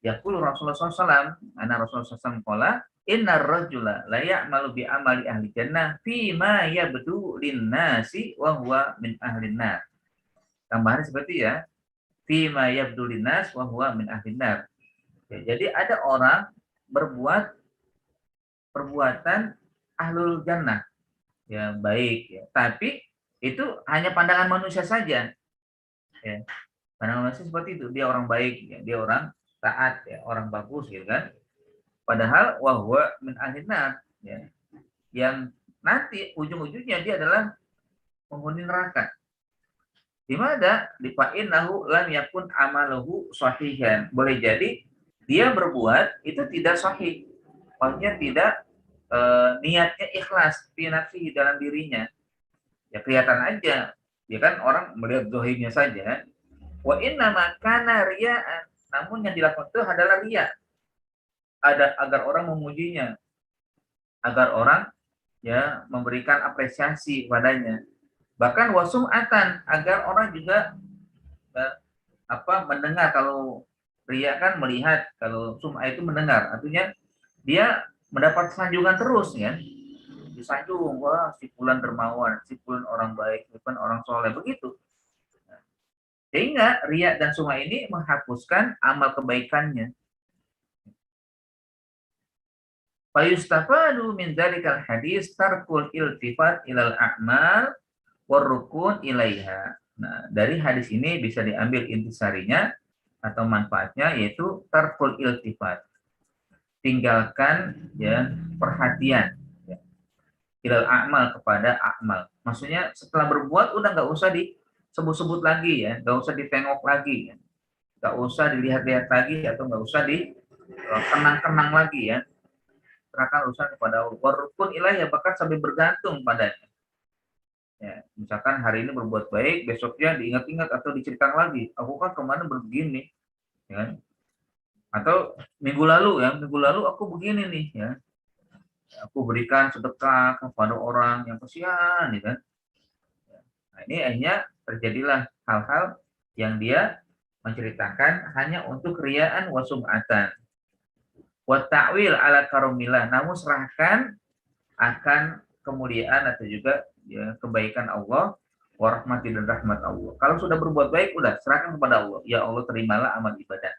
Yaqulu Rasulullah SAW, ana Rasulullah SAW qala innar rajula la ya'malu bi amali ahli jannah fi ma yabdu linnasi wa huwa min ahli nar. Tambahan seperti ya, fi ma yabdu linnas wa huwa min ahli nar. Ya, jadi ada orang berbuat perbuatan ahlul jannah. Ya, baik ya. Tapi itu hanya pandangan manusia saja. Ya. Pandangan manusia seperti itu, dia orang baik, ya. Dia orang taat, ya, orang bagus gitu kan. Padahal wahwa min ahlinnar, ya, yang nanti ujung-ujungnya dia adalah penghuni neraka. Di mana difa'innahu lam yakun amaluhu sahihan. Boleh jadi dia berbuat itu tidak sahih, maksudnya tidak niatnya ikhlas fi nafsihi dalam dirinya. Ya kelihatan aja Ya kan orang melihat zahirnya saja. Wa inna makana riya'an. Namun yang dilakukan itu adalah riya. Ada agar orang memujinya, agar orang ya memberikan apresiasi padanya. Bahkan wasum'atan, agar orang juga mendengar. Kalau riya kan melihat, kalau sum'ah itu mendengar. Artinya dia mendapat sanjungan terus ya. Disanjung, wah si fulan dermawan, si fulan orang baik, si fulan orang soleh, begitu. Sehingga riya dan sum'ah ini menghapuskan amal kebaikannya. Fayustafadu min dzalikal hadis tarkul iltifat ilal a'mal warrukun ilaiha. Nah, dari hadis ini bisa diambil intisarinya atau manfaatnya, yaitu tarkul iltifat. Tinggalkan ya perhatian ya, ilal a'mal, kepada amal. Maksudnya setelah berbuat udah nggak usah disebut-sebut lagi ya, nggak usah ditengok lagi ya. Nggak usah dilihat-lihat lagi atau nggak usah dikenang-kenang lagi ya. Serahkan urusan kepada Allah. Warukun ilaiha, bahkan sampai bergantung padanya. Ya, misalkan hari ini berbuat baik, besoknya diingat-ingat atau diceritakan lagi. Aku kan kemana begini, ya. Atau minggu lalu aku begini nih, ya. Aku berikan sedekah kepada orang yang kasihan, ya kan. Nah, ini akhirnya terjadilah hal-hal yang dia menceritakan hanya untuk riyaan wa sum'atan. Wa ta'wil ala karomillah, namun serahkan akan kemuliaan atau juga ya, kebaikan Allah, warahmati dan rahmat Allah. Kalau sudah berbuat baik, udah serahkan kepada Allah. Ya Allah, terimalah amal ibadah.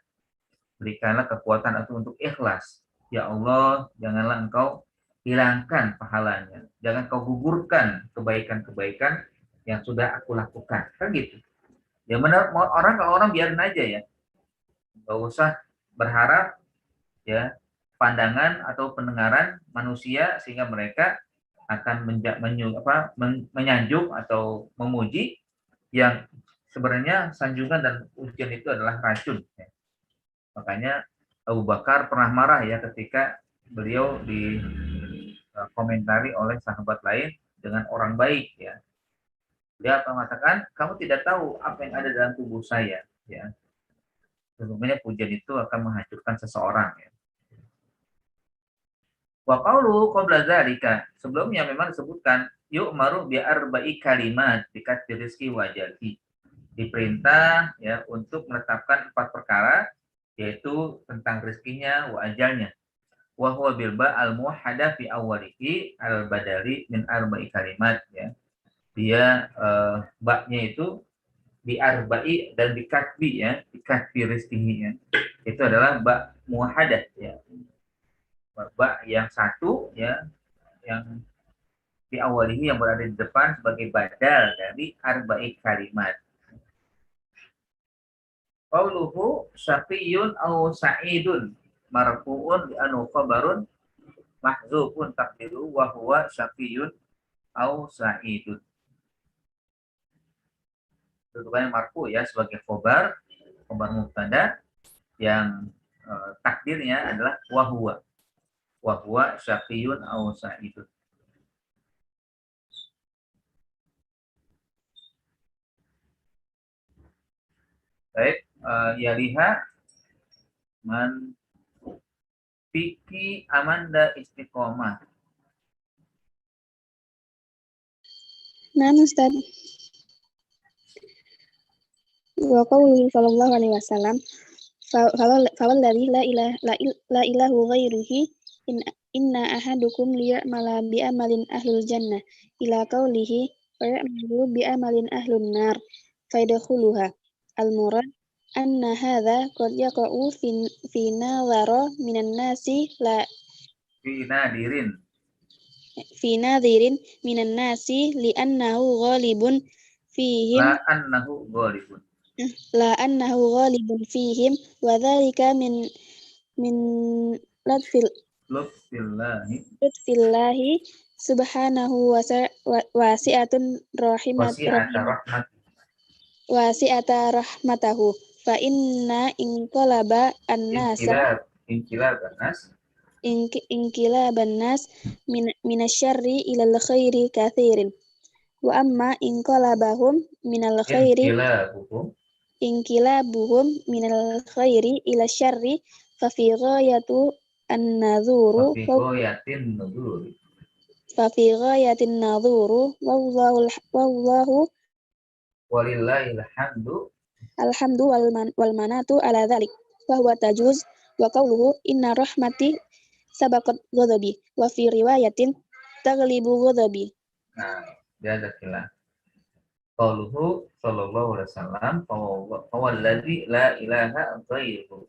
Berikanlah kekuatan itu untuk ikhlas. Ya Allah, janganlah engkau hilangkan pahalanya. Jangan kau gugurkan kebaikan-kebaikan yang sudah aku lakukan. Kan gitu. Ya benar, kalau orang biarin aja ya. Nggak usah berharap ya pandangan atau pendengaran manusia sehingga mereka akan menyanjung atau memuji, yang sebenarnya sanjungan dan ujian itu adalah racun. Makanya Abu Bakar pernah marah ya ketika beliau dikomentari oleh sahabat lain dengan orang baik ya. Dia mengatakan, kamu tidak tahu apa yang ada dalam tubuh saya ya. Sesungguhnya pujian itu akan menghancurkan seseorang ya. Wa qawlu qabla dzalika, sebelumnya memang disebutkan yu'maru bi arba'i kalimat bikat rizqi wa ajali. Diperintah ya untuk menetapkan 4 perkara, yaitu tentang rezekinya wa ajalnya. Wa huwa bil ba al muwahhada fi awwalihi al badali min arba'i kalimat ya. Dia ba-nya itu bi arba'i dan bi katbi ya, bi katbi rizqihi ya. Itu adalah ba muwahhadah ya. Ba yang satu ya, yang di awalihi yang berada di depan sebagai badal dari arba'i kalimat. Qauluhu syaqiyun aw sa'idun marfu'un bi anu khabarun mahdzufun taqdiru wa huwa syaqiyun aw sa'idun. Kedudukannya marfu ya sebagai khabar mubtada yang takdirnya adalah wa huwa syaqiyun aw sa'idun. Baik, yaliha man Piki Amanda istiqomah. Nah, Ustaz. Wa qawluhu sallallahu alaihi wasallam fawalladzi la ilahu ghairuhu inna ahadukum liya'mala bi amalin ahlul jannah ila qawlihi wa ya'malu bi amalin ahlun nar fayadkhuluha. Al-murad anna hadza qad yaqa'u fi nadhara minan nasi la fi nadirin minan nasi li'annahu ghalibun fihim la annahu ghalibun fihim wa dzalika min lutfillahi subhanahu wasi'atun wasi'ata rahmatahu fa inna inqalaban nas minasyarri ilal khairi katsirin Wa amma inqalabahum minal khairi inqilabuhum minal khairi ila syarri fa fi ghayatu an-nadhuru fa fi ghayatin nadhuru wallahu walillahil hamdu alhamdu wal manatu ala dhalik wa huwa tajuz wa qawluhu inna rahmati sabaqat ghadabi wa fi riwayatin taghlibu ghadabi. Nah, dia ada khilaf. Qauluhu sallallahu alaihi wasallam fawalladzi la ilaha ghairuhu.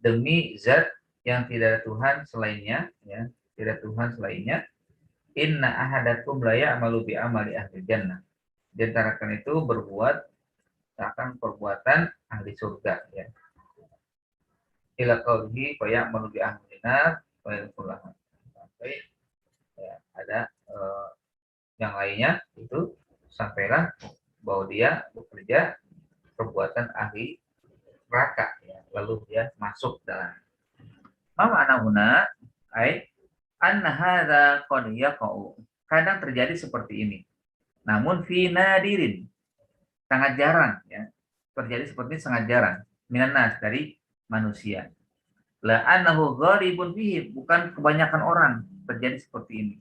Demi zat yang tidak ada Tuhan selainnya, ya, tidak Tuhan selainnya. Inna ahadakum la ya'malu bi amali ahli jannah. Di antara kalian itu berbuat akan perbuatan ahli surga, ya. Ila qaulihi fa ya'malu bi ahli nar wa yadkhulha. Sampai ya, ada yang lainnya itu sampailah bahwa dia bekerja perbuatan ahli neraka, ya, lalu dia masuk dalam. Ma'ana huna ai anna hadza qad yaqa'u. Kadang terjadi seperti ini. Namun fi nadirin, sangat jarang, ya. Terjadi seperti ini sangat jarang. Minan nas, dari manusia. La annahu gharibun fihi, bukan kebanyakan orang terjadi seperti ini.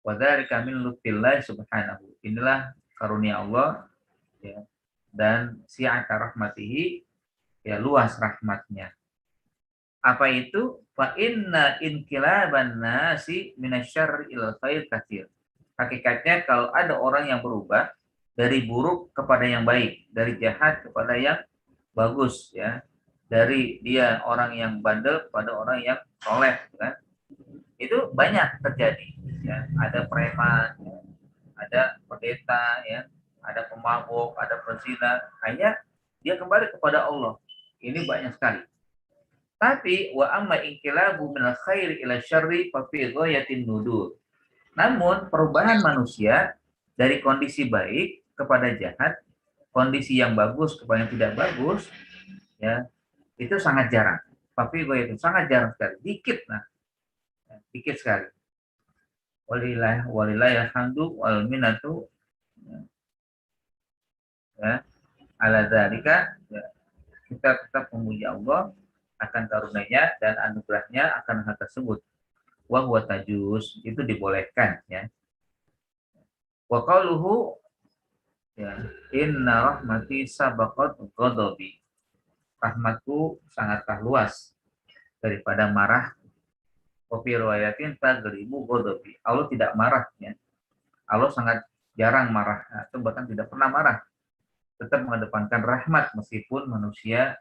Wa dzalika min lutfillah subhanahu. Inilah karunia Allah, ya, dan si'ata rahmatihi, ya, luas rahmatnya. Apa itu? Fa inna inqilaban nasi minasyarri ilal khair katsir. Hakikatnya kalau ada orang yang berubah dari buruk kepada yang baik, dari jahat kepada yang bagus, ya, dari dia orang yang bandel kepada orang yang soleh, kan? Itu banyak terjadi, ya. Ada preman, ya, ada pendeta, ya, ada pemabuk, ada pezina, hanya dia kembali kepada Allah. Ini banyak sekali. Tapi wa amma inqilabu minal khairi ila syarri fa fi ghayatin nudur. Namun perubahan manusia dari kondisi baik kepada jahat, kondisi yang bagus kepada yang tidak bagus, ya, itu sangat jarang. Tapi itu sangat jarang sekali, dikit, nah, dikit sekali. Walillahil hamdu wal minnatu, ya, ala dzalika, ya, kita tetap memuji Allah akan karunia-Nya dan anugerahnya akan hal tersebut. Wa huwa tajuz, itu dibolehkan, ya. Wa qauluhu, ya, inna rahmati sabaqat ghadabi. Rahmatku sangatlah luas daripada marah. Wa fi riwayatin taghlibu ghadabi. Allah tidak marah, ya. Allah sangat jarang marah, atau bahkan tidak pernah marah. Tetap mengedepankan rahmat meskipun manusia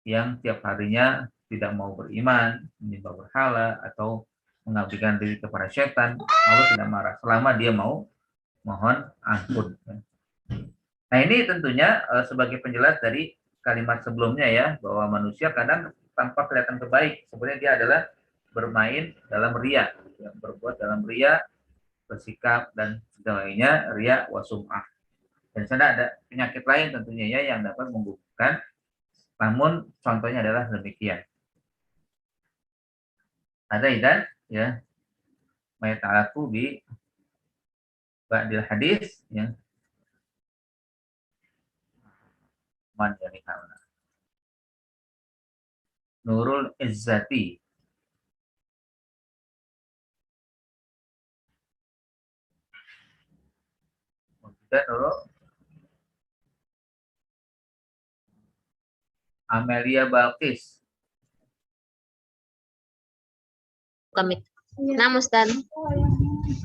yang tiap harinya tidak mau beriman, menyembah berhala, atau mengabdikan diri kepada setan, Allah tidak marah selama dia mau mohon ampun. Nah, ini tentunya sebagai penjelas dari kalimat sebelumnya, ya, bahwa manusia kadang tanpa kelihatan kebaik, sebenarnya dia adalah bermain dalam riya, ya, berbuat dalam riya, bersikap dan segalanya riya wa sum'ah. Dan sana ada penyakit lain tentunya, ya, yang dapat menggugurkan. Namun contohnya adalah demikian. Ada idan, ya, mayata'alaku bi ba'dil hadis, ya, man yani hauna. Nurul Izzati. Kita dulu Amelia Balkis. Kami. Nah, Ustaz.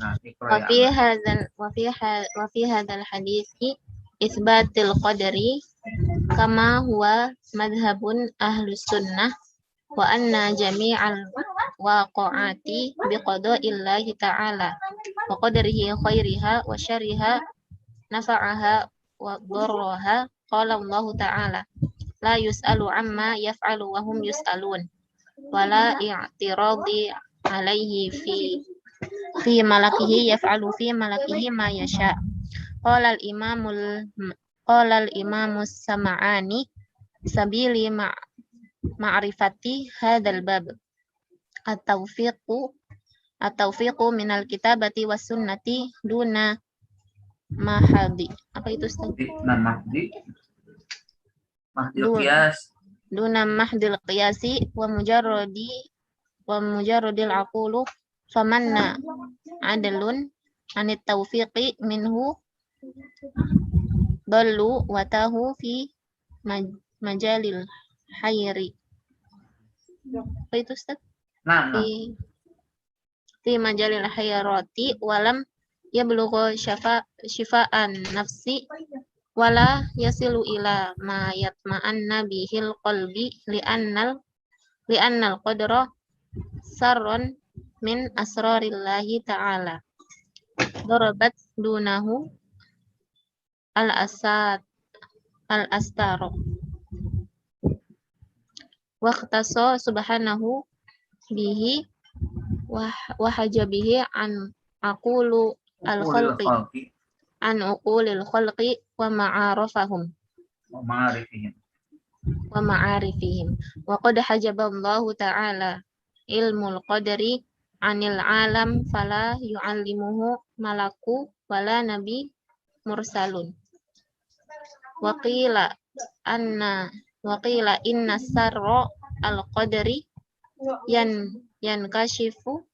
Nah, Wa fi hadzal hadisi isbatil qadari kama huwa madhhabun ahlus sunnah wa anna jami'al waqa'ati biqada'illahi ta'ala wa qadarihi khairiha wa syarriha nafa'aha wa dharraha. Qala Allah ta'ala la yus'alu amma yaf'alu wa hum yus'alun wa la i'tiradi alaihi fi malakihi yaf'alu fi malakihi ma yasha. Qala al-imamus Sam'ani sabili ma'rifati hadzal bab at-tawfiqu minal kitabati was sunnati duna mahadi. Apa itu Ustaz? Mahdil qiyas. Duna mahdil qiyasi wa mujarradil aqulu famanna adalun anit taufiqi minhu dallu watahu fi majalil hayri. Apa itu Ustaz? Nah. Fi majalil hayrati walam yablugha syifaan nafsi wala yasilu ila ma yatma'anna bihil qalbi li'annal qadra sarron min asrarillahi ta'ala darabat dunahu al-astaro waqtaso subhanahu bihi wahajabihi an aqulu al-khalqi an uqulil khalqi wa ma'arifahum wa qad hajaballahu ta'ala ilmul qadari anil alam fala yu'allimuhu malaku wala nabi mursalun wa qila inna sarra al qadari yankashifu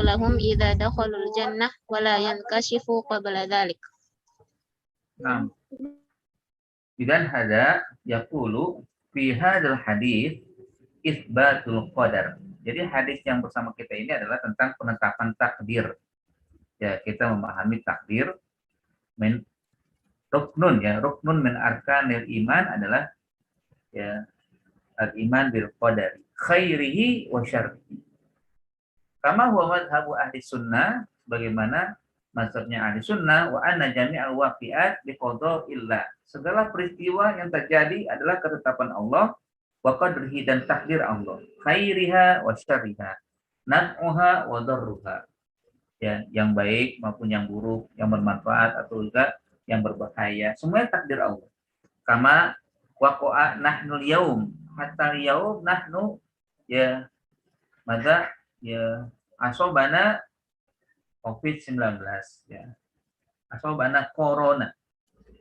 lahum idza dakhalul jannah wala yankashifu qabla dzalik. Nah. Idan hada yaqulu fi hadzal hadis itsbatul qadar. Jadi hadis yang bersama kita ini adalah tentang penetapan takdir. Ya, kita memahami takdir min ruknun min arkanil iman adalah ya al-iman bil qadari khairihi wa syarrihi. Kama huwa madhhabu ahli sunnah, bagaimana mazhabnya ahli sunnah, wa anna jami'al waqi'at biqada'illah. Segala peristiwa yang terjadi adalah ketetapan Allah, wa qadrihi dan takdir Allah. Khairiha wa syarriha, naf'uha wa darruha. Ya, yang baik maupun yang buruk, yang bermanfaat atau juga yang berbahaya, semuanya takdir Allah. Kama waqa'a nahnul yaum, hatta yaum nahnu ya madza ya asobana COVID-19 ya. Asobana corona.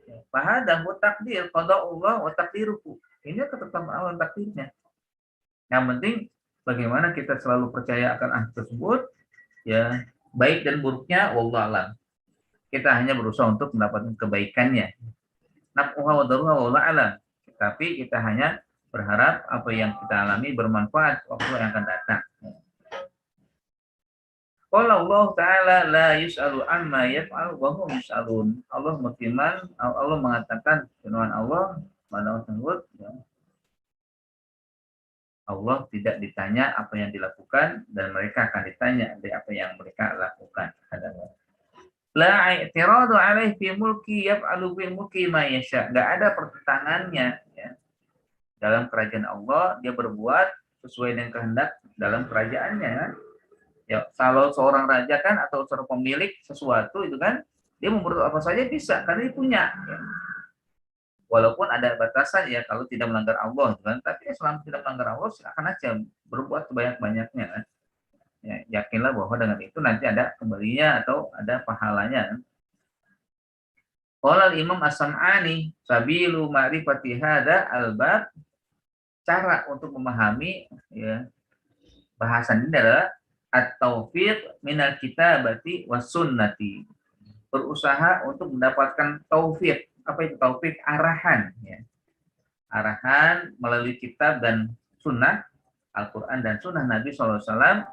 Ya. Fahada hu takdir qada'ullah wa takdiruhu. Ini ketetapan Allah takdirnya. Yang penting bagaimana kita selalu percaya akan hal tersebut ya, baik dan buruknya wallahu alam. Kita hanya berusaha untuk mendapatkan kebaikannya. Naf'uha wa darruha wallahu alam. Tapi kita hanya berharap apa yang kita alami bermanfaat waktu yang akan datang. Qala Allah Ta'ala la yus'alu amma yaf'al wa hum yus'alun. Allah berfirman, Allah mengatakan firman Allah pada tersebut ya, Allah tidak ditanya apa yang dilakukan dan mereka akan ditanya dari apa yang mereka lakukan. La i'tiradu alaihi fi mulki yaf'alu bil mulki ma yasha. Enggak ada pertentangannya ya. Dalam kerajaan Allah dia berbuat sesuai dengan kehendak dalam kerajaannya. Ya, kalau seorang raja kan atau seorang pemilik sesuatu itu kan dia mau berbuat apa saja bisa karena dia punya. Ya. Walaupun ada batasan ya kalau tidak melanggar Allah kan, tapi selama tidak melanggar Allah silakan aja berbuat sebanyak-banyaknya kan. Ya, yakinlah bahwa dengan itu nanti ada kembalinya atau ada pahalanya. Qala Imam As-Sam'ani sabilu ma'rifati hadza al-bab, cara untuk memahami ya bahasan ini adalah at-taufiq minal kitabati was sunnati. Berusaha untuk mendapatkan taufik. Apa itu taufik? Arahan ya. Arahan melalui kitab dan sunnah, Al-Qur'an dan sunnah Nabi SAW,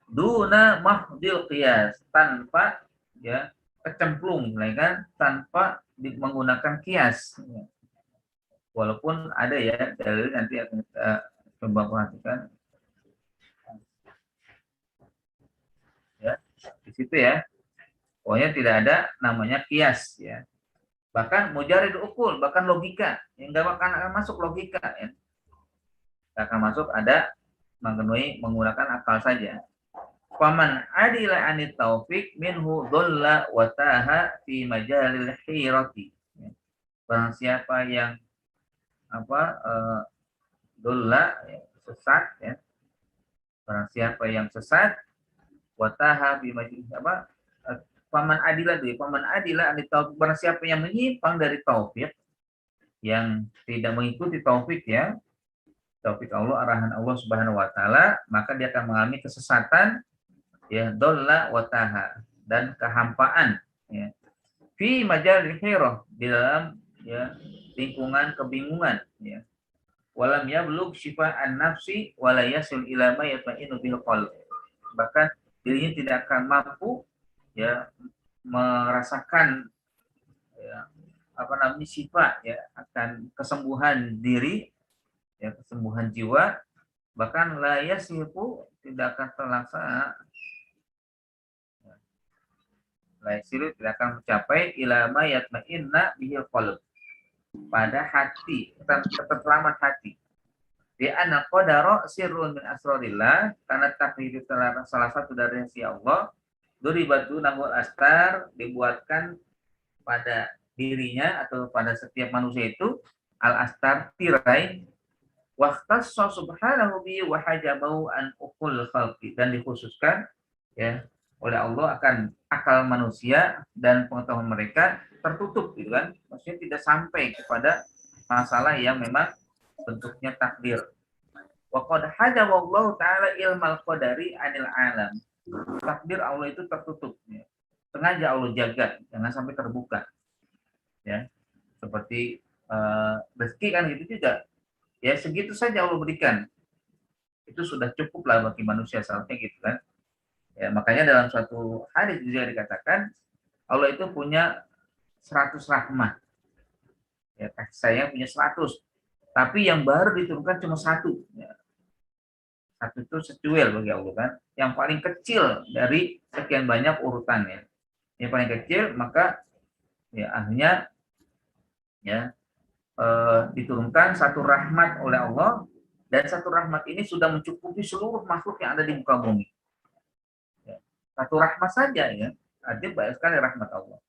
duna mahdil qiyas, tanpa ya kecemplung, kan, tanpa menggunakan kias. Ya. Walaupun ada ya dalil, nanti akan kita coba perhatikan. Ya, di situ ya. Pokoknya tidak ada namanya kias ya. Bahkan mujarid ukul, bahkan logika, yang enggak akan masuk logika ya. Enggak akan masuk, ada menggunakan akal saja. Faman adila anit taufik minhu dhalla wa taha fi majalil hirati. Barang siapa yang dhalla ya, sesat ya. Barang siapa yang sesat wa taha fi majalil paman adilah dulu. Paman adilah anit taufik, barang siapa yang menyimpang dari taufik, yang tidak mengikuti taufik ya, taufik Allah, arahan Allah Subhanahu wa taala, maka dia akan mengalami kesesatan ya, dolla wa taha, dan kehampaan ya. Fi majalil hirah, di dalam ya lingkungan kebingungan ya. Walam yablugh syifa'an nafsi wala yasil ila ma yatma'innu bil qalb. Bahkan dirinya tidak akan mampu ya merasakan ya, apa namanya, sifat ya, akan kesembuhan diri ya, kesembuhan jiwa, bahkan la yasifu, tidak akan terlaksana, la yasilu, tidak akan mencapai ila ma yatma'inna bihil qalb, pada hati, ketentraman hati. Di anna qadara sirrun min asrarillah, karena takdir itu salah satu dari rahasia Allah. Duribatu nahul astar, dibuatkan pada dirinya atau pada setiap manusia itu al astar, tirai, waqtassa subhanahu bi wa hajabahu an uqul khalqi, dan dikhususkan ya oleh Allah akan akal manusia dan pengetahuan mereka tertutup gitu kan, maksudnya tidak sampai kepada masalah yang memang bentuknya takdir. Wa qad hajaballahu ta'ala ilmal qadari anil alam, takdir Allah itu tertutup ya. Sengaja Allah jaga jangan sampai terbuka ya, seperti rezeki kan gitu juga ya, segitu saja Allah berikan, itu sudah cukup lah bagi manusia seharusnya gitu kan ya. Makanya dalam suatu hadis juga dikatakan Allah itu punya 100 rahmat ya, kasih sayang punya 100, tapi yang baru diturunkan cuma 1 ya. 1 itu secuil bagi Allah kan, yang paling kecil dari sekian banyak urutannya, yang paling kecil, maka ya akhirnya ya diturunkan 1 rahmat oleh Allah, dan 1 rahmat ini sudah mencukupi seluruh makhluk yang ada di muka bumi ya. 1 rahmat saja ya, artinya banyak sekali rahmat Allah.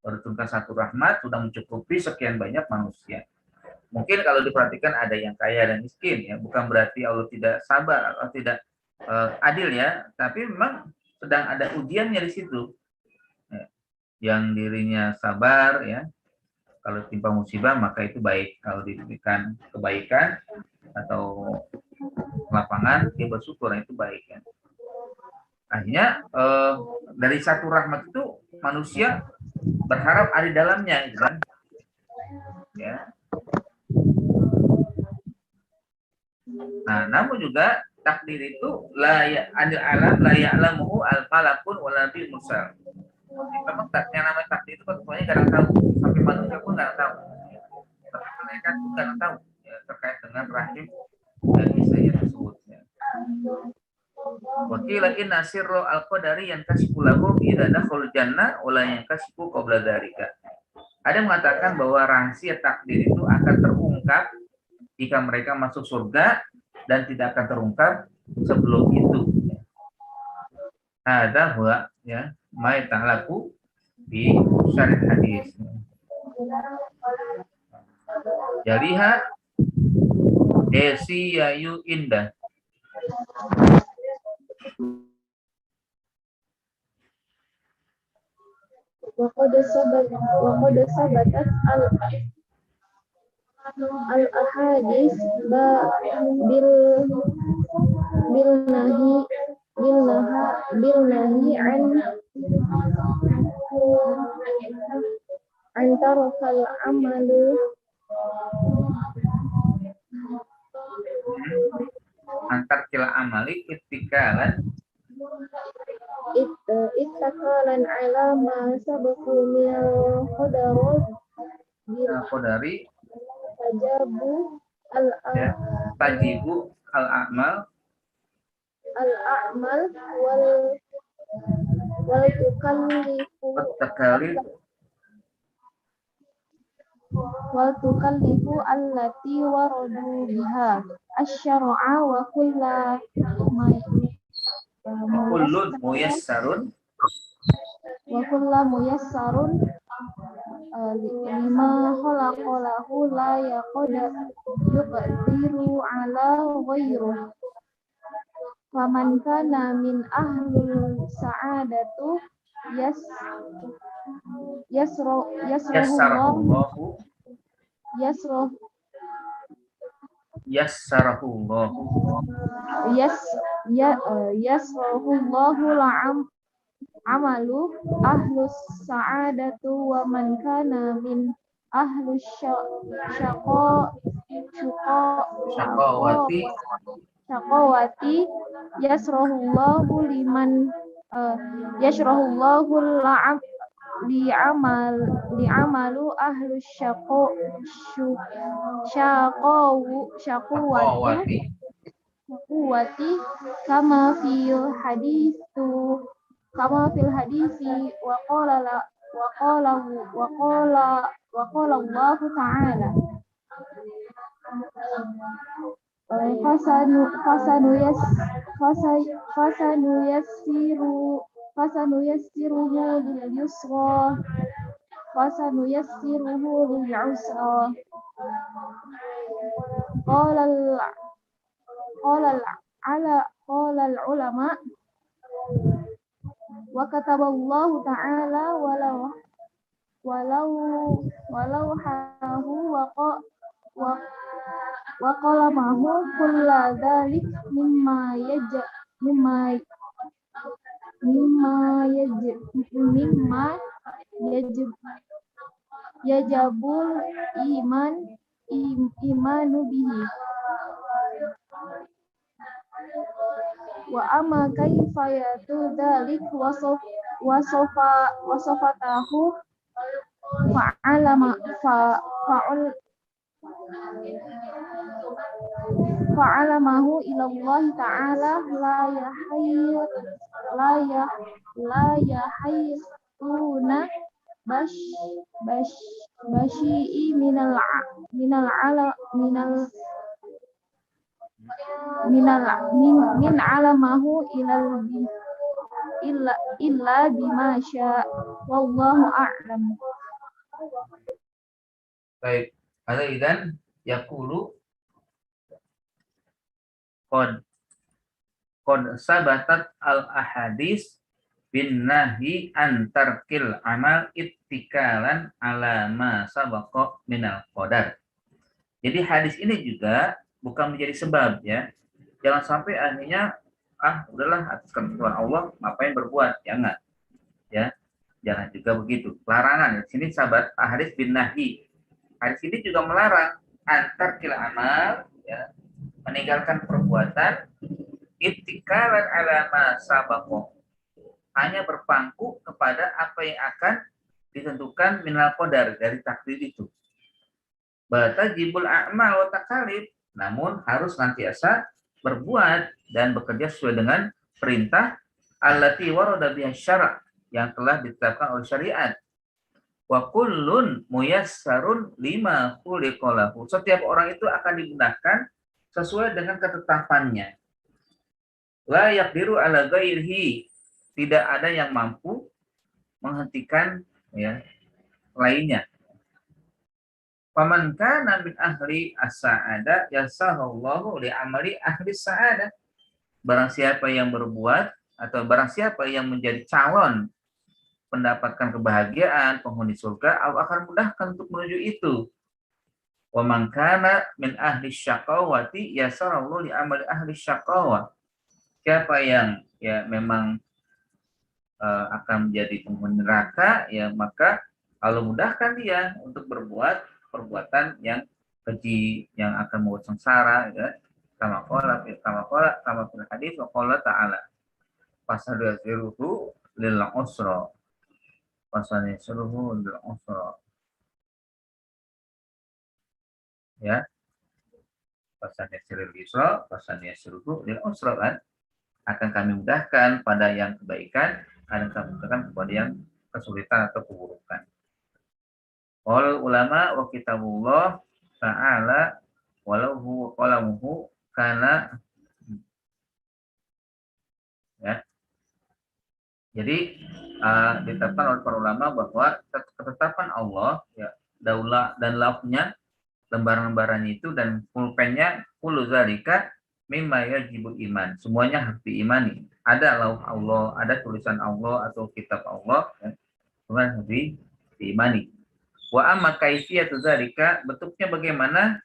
Diturunkan 1 rahmat sudah mencukupi sekian banyak manusia. Mungkin kalau diperhatikan ada yang kaya dan miskin ya, bukan berarti Allah tidak sabar atau tidak adil ya, tapi memang sedang ada ujiannya di situ ya. Yang dirinya sabar ya, kalau timpa musibah maka itu baik, kalau diberikan kebaikan atau lapangan dia bersyukur, itu baik ya. Akhirnya dari 1 rahmat itu manusia berharap ada di dalamnya gitu kan ya. Nah, namun juga takdir itu la ya anil alam la ya'lamuhu al malakun wala bil mursal. Memang yang namanya takdir itu kan semuanya kadang tahu, sampai manusia pun nggak tahu. Tapi mereka pun nggak tahu ya, terkait dengan rahim dan istrinya tersebut ya. Wakila inna sirru al-qadari yang kasihku lahum idza dakhul jannah wala yang kasihku qabla dzalika. Ada yang mengatakan bahwa rahasia takdir itu akan terungkap jika mereka masuk surga, dan tidak akan terungkap sebelum itu. Ada huwa ya, ma ta'laku di syarih hadis. Jaliha Desi Yayu Indah. Wa qad sabatat al-ahadis bil nahi an tarakal amalu Antar kila amali itikalan ittakalan ala ma sabaku minal qadari tajabu ya, tajibu al-a'mal wal tukallifu allati waradu biha asy-syar'a wa kullun muyassarun lima khalaqalahu la yaqdiru ala ghairuh. Faman kana min ahlul sa'adatu Yas yasro Yassarahullahu yasroh yassarahullahu yas yasrohullahu amalu ahlus sa'adatu wa man kana min ahlus syaqawati syaqawati yasrohullahu yasrohullahu li'amalu ahlus syaqawati kama fil hadisi wa qala Allah ta'ala fasanu yassiruhu lil yusra qala al ulama wa kataballahu ta'ala walau hahu wa qalamahu kulla dzalik mimma yajabul imanu bihi wa amma kaifa dzalik wasofatahu fa'alamahu ilallah ta'ala la yahayruna basyi'i min alamahu illa bima syaa wallahu a'lam. Baik, ada idan yaqulu qad sabatat al ahadis bin nahi an tarkil amal ittikalan ala ma sabaqa minal qadar. Jadi hadis ini juga bukan menjadi sebab ya. Jangan sampai akhirnya udahlah atas ketentuan Allah ngapain berbuat, jangan. Ya. Jangan juga begitu. Larangan di sini sahabat hadis bin nahi. Hadis ini juga melarang antar kil amal ya, meninggalkan perbuatan ittikalan ala ma sabaqa. Hanya berpangku kepada apa yang akan ditentukan minal qadar dari takdir itu. Batajibul a'mal wa takalif, namun harus nantiasa berbuat dan bekerja sesuai dengan perintah allati warada biha syara' yang telah ditetapkan oleh syariat. Wa kullun muyassarun lima khuliqa lahu. Setiap orang itu akan dimudahkan sesuai dengan ketetapannya. La yaqdiru ala ghairihi. Tidak ada yang mampu menghentikan ya lainnya. Faman kana min ahli as-sa'ada yassarallahu li amali ahli as-sa'ada. Barang siapa yang berbuat atau barang siapa yang menjadi calon mendapatkan kebahagiaan penghuni surga, Allah akan mudahkan untuk menuju itu. Wa man kana min ahli syaqawati yassarallahu li amali ahli syaqawa. Siapa yang ya memang akan menjadi penghuni neraka, ya maka Allah mudahkan dia untuk berbuat perbuatan yang keji yang akan membuat sengsara, ya. Kama fil hadis wa qala ta'ala fasaduhu lil usra fasaduhu lil usra, ya, fasaduhu lil usra, kan akan kami mudahkan pada yang kebaikan, akan kami mudahkan kepada yang kesulitan atau keburukan. Qul ulama wa kitabullah ta'ala walau huwa qalamuhu kana, ya. Jadi ditetapkan oleh para ulama bahwa ketetapan Allah, ya, daulah dan lauhnya, lembaran-lembarannya itu dan pulpennya kullu zalika mimma yajibul iman. Semuanya harus diimani. Ada lauh Allah, ada tulisan Allah atau kitab Allah, ya, semua harus diimani. Wa amma kaifiyatu dzalika, bentuknya bagaimana?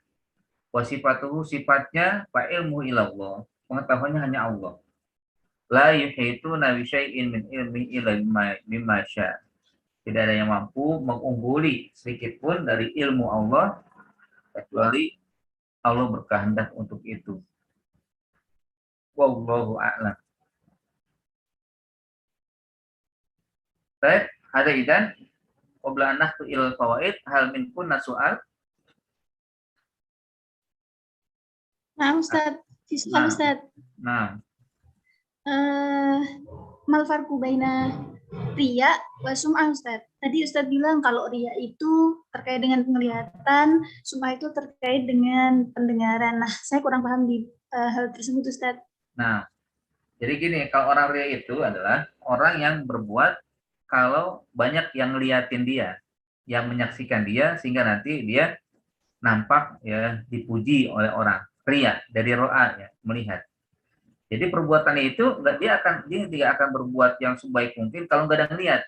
Wa sifatuhu, sifatnya, fa ilmu ilallah. Pengetahuannya hanya Allah. La yuhituna bi syai'in min ilmi illa mimma syaa. Tidak ada yang mampu mengungguli sedikit pun dari ilmu Allah kecuali Allah berkehendak untuk itu. Wallahu a'lam. Baik, ada idan qabla an nahtu ilal fawaid hal min kunna su'al. Nah, Ustaz, Nah. Ustaz. Nah, Mal farqu baina riya wa sum'ah, Ustaz. Tadi Ustaz bilang kalau riya itu terkait dengan penglihatan, sum'ah itu terkait dengan pendengaran. Nah, saya kurang paham di hal tersebut, Ustaz. nah, jadi gini, kalau orang riya itu adalah orang yang berbuat kalau banyak yang ngeliatin dia, yang menyaksikan dia, sehingga nanti dia nampak ya dipuji oleh orang. Riya dari ro'a, ya, melihat. Jadi perbuatannya itu dia tidak akan berbuat yang sebaik mungkin kalau nggak ada yang lihat.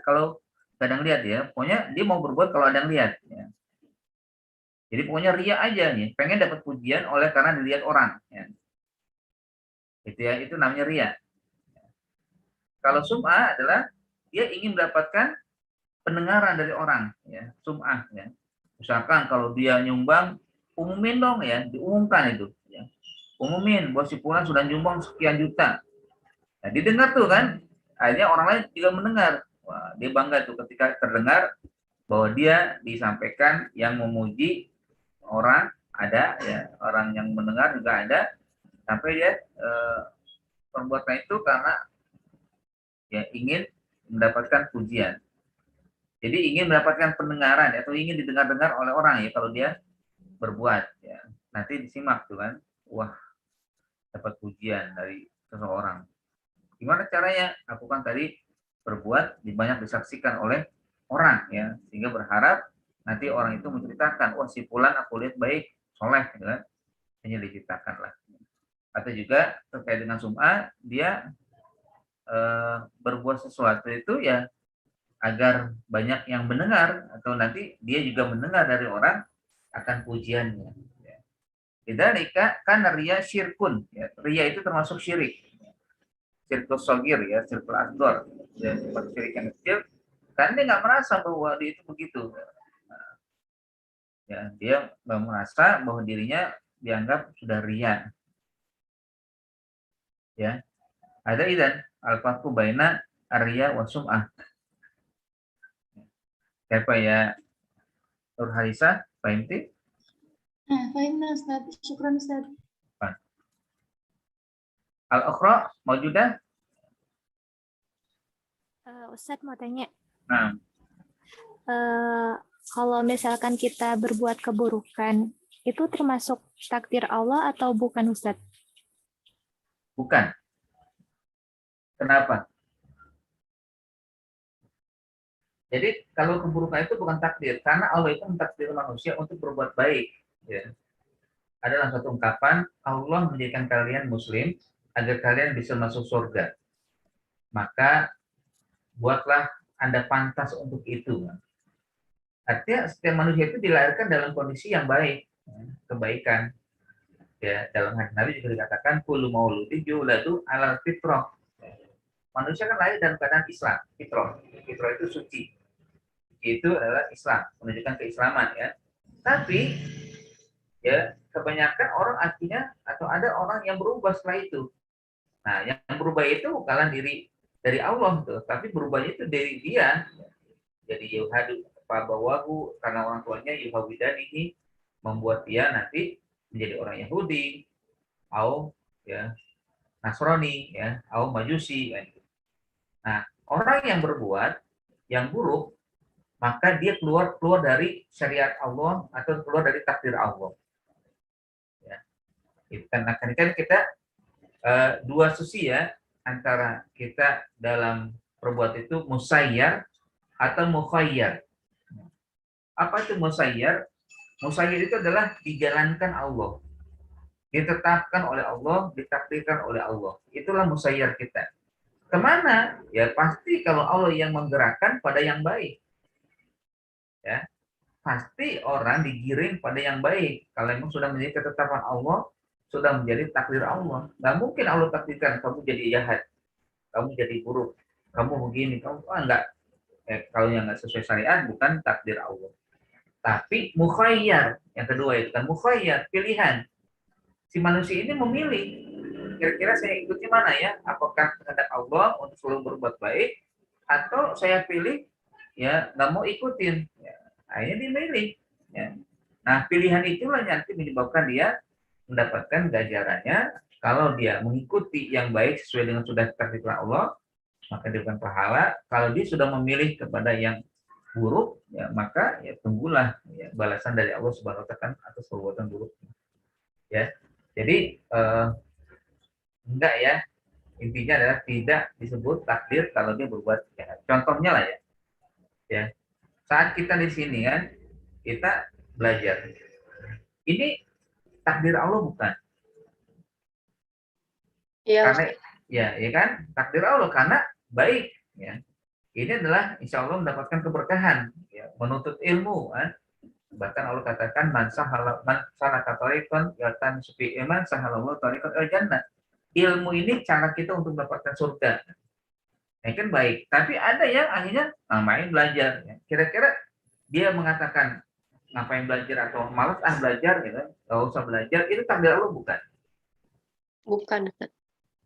Kalau nggak ada yang lihat, ya, pokoknya dia mau berbuat kalau ada yang lihat. Ya. Jadi pokoknya riya aja nih, pengen dapat pujian oleh karena dilihat orang. Ya. Itu namanya riya. Kalau sum'ah adalah dia ingin mendapatkan pendengaran dari orang, ya, sum'ah, ya. Misalkan kalau dia nyumbang, umumin dong, ya, diumumkan itu, ya. Umumin bahwa si fulan sudah nyumbang sekian juta. Nah, didengar tuh kan, akhirnya orang lain juga mendengar. Wah, dia bangga tuh ketika terdengar bahwa dia disampaikan yang memuji orang ada, ya, orang yang mendengar juga ada, sampai dia perbuatan itu karena ya ingin mendapatkan pujian. Jadi ingin mendapatkan pendengaran atau ingin didengar-dengar oleh orang, ya, kalau dia berbuat, ya. Nanti disimak tuh kan, wah, dapat pujian dari seseorang. Gimana caranya? Aku kan tadi berbuat banyak disaksikan oleh orang, ya, sehingga berharap nanti orang itu menceritakan, wah, si fulan aku lihat baik, soleh, gitu kan. Hanya diceritakan lah. Atau juga terkait dengan sum'ah, dia berbuat sesuatu itu ya agar banyak yang mendengar, atau nanti dia juga mendengar dari orang akan pujiannya. Lidzalika kan riya syirkun, ya. Riya itu termasuk syirik. Syirkul shagir, ya, syirkul asghar, ya, seperti syirik yang kecil, karena dia nggak merasa bahwa dia itu begitu. Ya, dia nggak merasa bahwa dirinya dianggap sudah riya. Ya, ada idan al-farqu baina ar-riya wa sum'ah. Siapa ya? Nur Harisa, Fahimti? Fahimna, Ustaz. Syukran, Ustaz. Al-Ukhra, maujudah? Ustaz mau tanya. Nah. Kalau misalkan kita berbuat keburukan, itu termasuk takdir Allah atau bukan, Ustaz? Bukan. Kenapa? Jadi kalau keburukan itu bukan takdir, karena Allah itu mentakdir manusia untuk berbuat baik. Ya. Adalah satu ungkapan, Allah menjadikan kalian muslim agar kalian bisa masuk surga. Maka buatlah Anda pantas untuk itu. Artinya setiap manusia itu dilahirkan dalam kondisi yang baik, kebaikan. Ya, dalam hadis Nabi juga dikatakan kullu mauludin yuladu alal fitrah. Manusia kan lahir dalam keadaan Islam, fitrah. Fitrah itu suci. Itu adalah Islam, menunjukkan keislaman, ya. Tapi ya kebanyakan orang akhirnya atau ada orang yang berubah setelah itu. Nah, yang berubah itu bukanlah diri dari Allah tuh, tapi berubahnya itu dari dia. Jadi yuhadu fabawahu, karena orang tuanya yuhawidanihi, membuat dia nanti menjadi orang Yahudi, atau ya Nasrani, ya, atau Majusi, gitu. Nah, orang yang berbuat yang buruk, maka dia keluar dari syariat Allah atau keluar dari takdir Allah. Ya. Kan kita dua sisi, ya, antara kita dalam perbuat itu musayyar atau mukhayyar. Apa itu musayyar? Musayyar itu adalah dijalankan Allah. ditetapkan oleh Allah, ditakdirkan oleh Allah. Itulah musayyar kita. Kemana? Ya pasti kalau Allah yang menggerakkan pada yang baik. Ya, pasti orang digiring pada yang baik. Kalau memang sudah menjadi ketetapan Allah, sudah menjadi takdir Allah. Nggak mungkin Allah takdirkan kamu jadi jahat, kamu jadi buruk, kamu begini, kamu enggak. Kalau yang nggak sesuai syariat bukan takdir Allah. Tapi mukhayyar, yang kedua itu kan mukhayyar, pilihan. Si manusia ini memilih, kira-kira saya ikuti mana ya? Apakah kehendak Allah untuk selalu berbuat baik, atau saya pilih ya nggak mau ikutin? Ya, akhirnya dimilih. Ya. Nah pilihan itulah yang nanti menyebabkan dia mendapatkan ganjarannya. Kalau dia mengikuti yang baik sesuai dengan sudah ditakdirkan Allah, maka dia akan pahala. Kalau dia sudah memilih kepada yang buruk, ya maka ya tunggulah ya, balasan dari Allah Subhanahu wa taala atas perbuatan buruk. Ya. Jadi enggak ya, intinya adalah tidak disebut takdir kalau dia berbuat jahat. Contohnya lah ya. Ya. Saat kita di sini kan kita belajar. Ini takdir Allah bukan? Iya, Karena ya kan takdir Allah karena baik ya. Ini adalah insya Allah mendapatkan keberkahan, ya, menuntut ilmu. Kan? Bahkan Allah katakan, man salaka thariqan yaltamisu fihi ilman sahalallahu thariqan ilal jannah. Ilmu ini cara kita untuk mendapatkan surga. Ya kan baik. Tapi ada yang akhirnya ngapain belajar. Ya. Kira-kira dia mengatakan ngapain belajar atau malas belajar, gitu, nggak usah belajar. Itu takdir Allah bukan? bukan.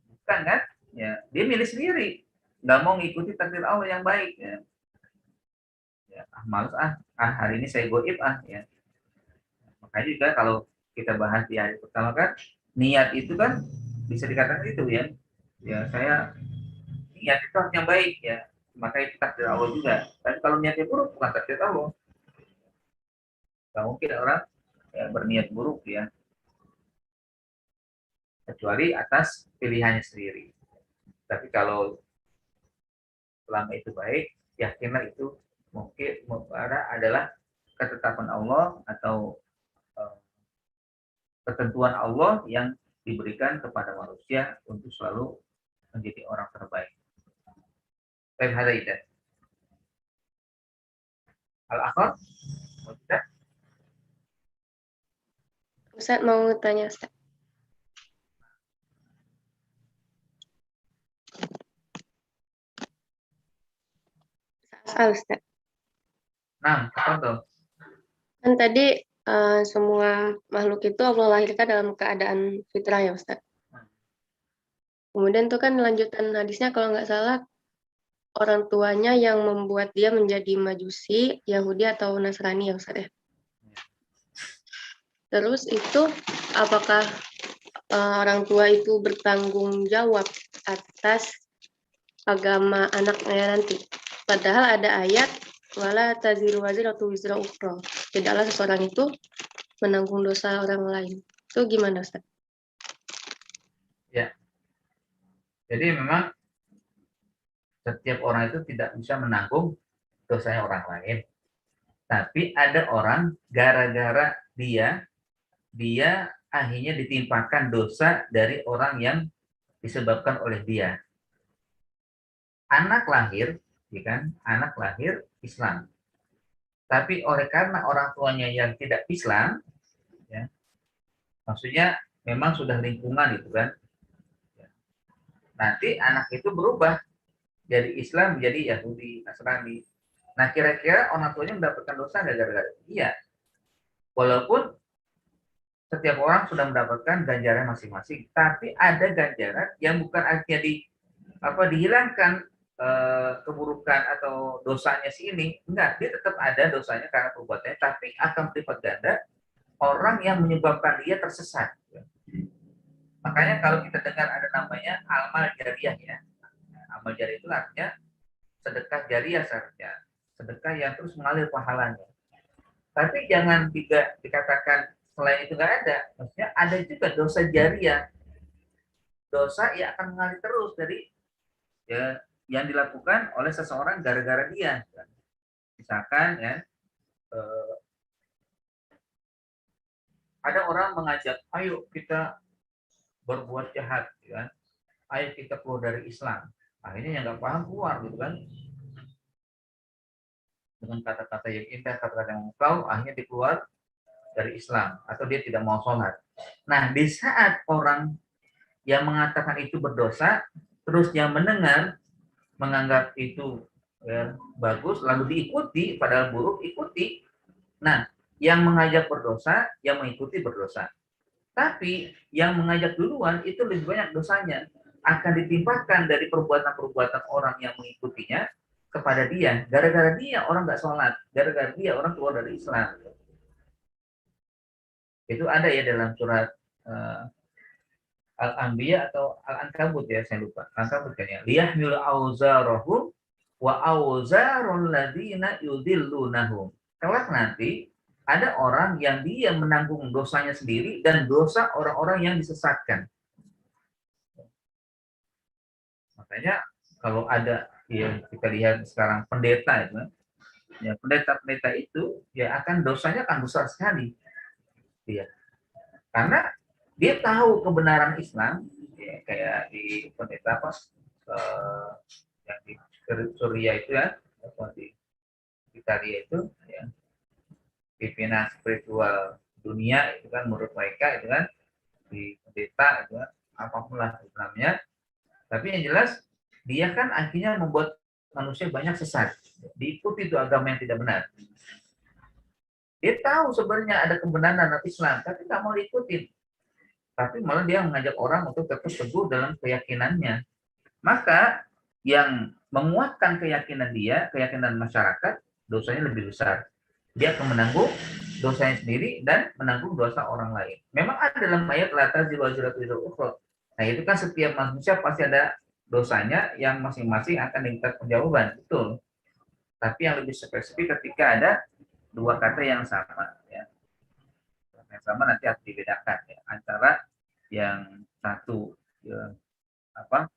Bukan kan? Ya, dia milih sendiri. Nggak mau ngikuti takdir Allah yang baik. Ya. Ya, males hari ini saya goib ya. Makanya juga kalau kita bahas di hari pertama kan niat itu kan bisa dikatakan itu ya. Ya saya niat itu yang baik ya. Maka itu takdir Allah juga. Tapi kalau niatnya buruk bukan takdir Allah. Gak mungkin orang ya, berniat buruk ya. Kecuali atas pilihannya sendiri. Tapi kalau selama itu baik, yakinlah itu mungkin adalah ketetapan Allah atau ketentuan Allah yang diberikan kepada manusia untuk selalu menjadi orang terbaik. Baik, ada ide. Al-akhir? Mau tidak? Ustaz mau tanya, Ustaz. Ustaz. Nah, apa tuh? Kan tadi semua makhluk itu Allah lahirkan dalam keadaan fitrah ya Ustaz. Kemudian tuh kan lanjutan hadisnya kalau nggak salah orang tuanya yang membuat dia menjadi majusi, Yahudi atau Nasrani ya Ustaz ya. Terus itu apakah orang tua itu bertanggung jawab atas agama anaknya nanti? Padahal ada ayat wala taziru waziratu wizra ukhra. Tidaklah seseorang itu menanggung dosa orang lain. Itu gimana, Ustaz? Ya. Jadi memang setiap orang itu tidak bisa menanggung dosanya orang lain. Tapi ada orang gara-gara dia akhirnya ditimpakan dosa dari orang yang disebabkan oleh dia. Anak lahir, ya kan? Anak lahir Islam. Tapi oleh karena orang tuanya yang tidak Islam, ya, maksudnya memang sudah lingkungan itu kan, ya, nanti anak itu berubah dari Islam menjadi Yahudi, Nasrani. Nah kira-kira orang tuanya mendapatkan dosa nggak gara-gara iya? Walaupun setiap orang sudah mendapatkan ganjaran masing-masing, tapi ada ganjaran yang bukan artinya dihilangkan keburukan atau dosanya si ini, enggak, dia tetap ada dosanya karena perbuatannya, tapi akan berlipat ganda orang yang menyebabkan dia tersesat. Makanya kalau kita dengar ada namanya amal jariyah ya, amal jariyah itu artinya sedekah jariyah seharusnya, sedekah yang terus mengalir pahalanya. Tapi jangan juga dikatakan selain itu nggak ada, maksudnya ada juga dosa jariyah, dosa yang akan mengalir terus dari ya yang dilakukan oleh seseorang gara-gara dia. Misalkan ya Ada orang mengajak, ayo kita berbuat jahat, ya kan? Ayo kita keluar dari Islam. Akhirnya yang nggak paham keluar, gitu kan? Dengan kata-kata yang indah, kata-kata yang mengkau, akhirnya dia keluar dari Islam atau dia tidak mau sholat. Nah, di saat orang yang mengatakan itu berdosa, terus yang mendengar menganggap itu ya, bagus, lalu diikuti, padahal buruk, ikuti. Nah, yang mengajak berdosa, yang mengikuti berdosa. Tapi yang mengajak duluan itu lebih banyak dosanya. Akan ditimpakan dari perbuatan-perbuatan orang yang mengikutinya kepada dia. Gara-gara dia orang nggak sholat. Gara-gara dia orang keluar dari Islam. Itu ada ya dalam surat Al-Anbiya atau Al-Ankabut ya, saya lupa. Al-Ankabut kan ya. Liyahmil auzarahum wa auzarul ladina yudillunahum. Kelak nanti ada orang yang dia menanggung dosanya sendiri dan dosa orang-orang yang disesatkan. Makanya kalau ada ya kita lihat sekarang pendeta itu ya, pendeta-pendeta itu ya akan dosanya akan besar sekali. Ya. Karena dia tahu kebenaran Islam ya, kayak di pendeta apa yang di Suria itu ya, atau di Italia itu ya, pimpinan spiritual dunia itu kan menurut mereka itu kan di pendeta itu kan apapun lah namanya, tapi yang jelas dia kan akhirnya membuat manusia banyak sesat, diikuti itu agama yang tidak benar. Dia tahu sebenarnya ada kebenaran dalam Islam tapi nggak mau diikuti, tapi malah dia mengajak orang untuk tetap teguh dalam keyakinannya. Maka yang menguatkan keyakinan dia, keyakinan masyarakat, dosanya lebih besar. Dia akan menanggung dosanya sendiri dan menanggung dosa orang lain. Memang ada dalam ayat la taziru waziratu wizra ukhra. Nah, itu kan setiap manusia pasti ada dosanya yang masing-masing akan diminta perjawaban, betul. Tapi yang lebih spesifik ketika ada dua kata yang sama ya. Yang sama nanti harus dibedakan ya, antara yang satu ya, apa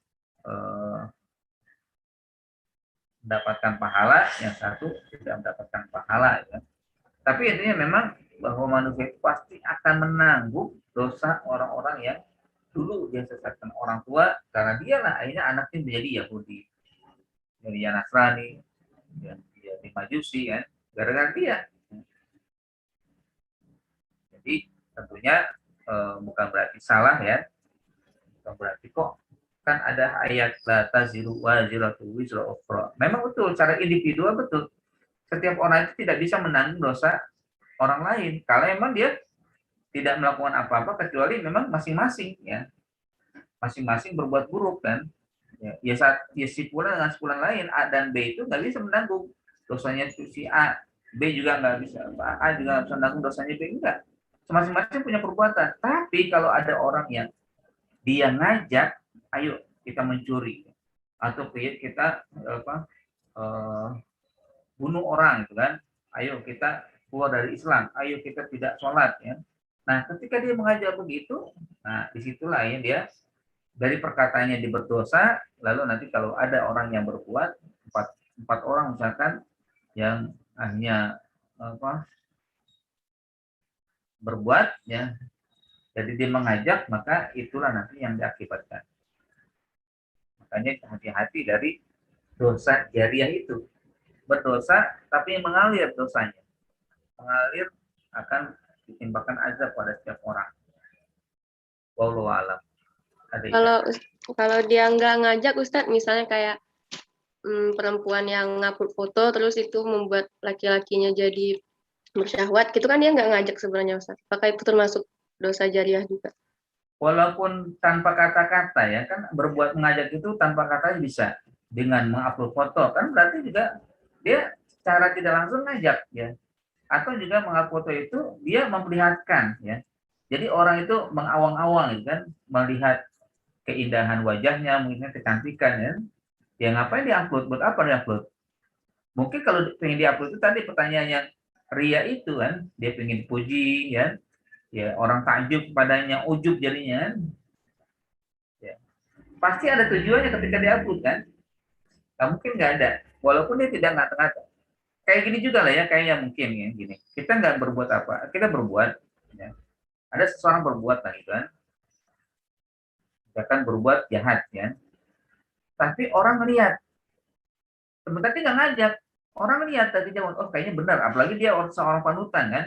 mendapatkan pahala, yang satu tidak mendapatkan pahala ya. Tapi intinya memang bahwa manusia itu pasti akan menanggung dosa orang-orang yang dulu dia sesatkan orang tua, karena dia lah akhirnya anaknya menjadi Yahudi, jadi Nasrani, dan dia Majusi kan, gara-gara dia. Jadi tentunya bukan berarti salah ya, bukan berarti kok kan ada ayat la taziru waziratu wizra ukhra. Memang betul secara individual betul. Setiap orang itu tidak bisa menanggung dosa orang lain kalau memang dia tidak melakukan apa-apa kecuali memang masing-masing ya. Masing-masing berbuat buruk kan. Ya saat ya si fulan dengan si fulan lain A dan B itu nggak bisa menanggung dosanya si A, B juga nggak bisa, A juga nggak bisa menanggung dosanya B, enggak. Masing-masing punya perbuatan. Tapi kalau ada orang yang dia ngajak, ayo kita mencuri atau kita bunuh orang gitu kan, ayo kita keluar dari Islam, ayo kita tidak sholat ya. Nah ketika dia mengajak begitu, nah disitulah ya dia dari perkataannya dia berdosa, lalu nanti kalau ada orang yang berbuat empat orang misalkan yang hanya berbuat ya, jadi dia mengajak, maka itulah nanti yang diakibatkan. Makanya hati-hati dari dosa jariah itu. Berdosa tapi yang mengalir dosanya. Mengalir akan ditimpakan azab pada setiap orang. Wallahu a'lam. Kalau dia nggak ngajak Ustadz, misalnya kayak perempuan yang ngupload foto terus itu membuat laki-lakinya jadi bersyahwat, gitu kan dia nggak ngajak sebenarnya Ustadz. Apakah itu termasuk dosa jariah juga? Walaupun tanpa kata-kata ya kan, berbuat mengajak itu tanpa kata bisa dengan mengupload foto kan berarti juga dia secara tidak langsung ngajak ya, atau juga mengupload foto itu dia memperlihatkan ya, jadi orang itu mengawang-awang gitu kan, melihat keindahan wajahnya, mungkin kecantikan ya, ya ngapain diupload, buat apa diupload? Mungkin kalau pengen diupload itu tadi pertanyaannya ria itu kan, dia pengen dipuji ya, ya orang takjub padanya, ujub jadinya ya. Pasti ada tujuannya ketika diupload kan, nggak mungkin nggak ada, walaupun dia tidak ngata-ngata. Kayak gini juga lah ya, kayaknya mungkin ya gini, kita nggak berbuat apa, kita berbuat ya. ada seseorang berbuat lah gitu kan, misalkan berbuat jahat ya, tapi orang melihat, sebentar dia nggak ngajak, orang lihat tadi jawab, oh kayaknya benar, apalagi dia seorang panutan kan,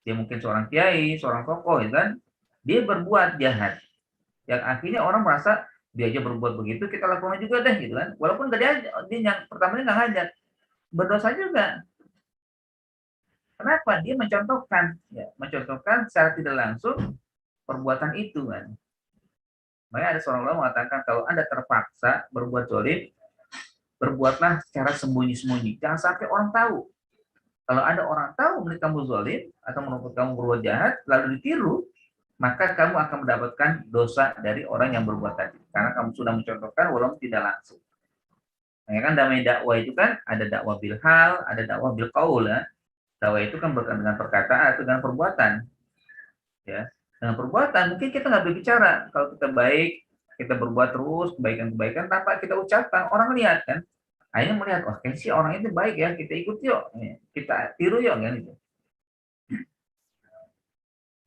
dia mungkin seorang kiai, seorang tokoh gitu kan, dia berbuat jahat, yang akhirnya orang merasa dia aja berbuat begitu, kita lakukan juga deh gitu kan, walaupun nggak dia yang pertamanya nggak ngajak, berdosa juga. Kenapa? Dia mencontohkan, ya, mencontohkan secara tidak langsung perbuatan itu kan. Makanya ada seorang ulama mengatakan kalau Anda terpaksa berbuat zalim, berbuatlah secara sembunyi-sembunyi, jangan sampai orang tahu. Kalau ada orang tahu melihat kamu zalim atau menuntut kamu berbuat jahat, lalu ditiru, maka kamu akan mendapatkan dosa dari orang yang berbuat tadi. Karena kamu sudah mencontohkan walaupun tidak langsung. Nah, kan damai dakwah itu kan ada dakwah bil hal, ada dakwah bil qaul ya. Dakwah itu kan berkaitan dengan perkataan atau dengan perbuatan. Ya. Dengan perbuatan mungkin kita nggak berbicara. Kalau kita baik, kita berbuat terus kebaikan-kebaikan tanpa kita ucapkan, orang lihat kan. Akhirnya melihat, wah kayaknya sih orang itu baik ya, kita ikut yuk, kita tiru yuk kan itu.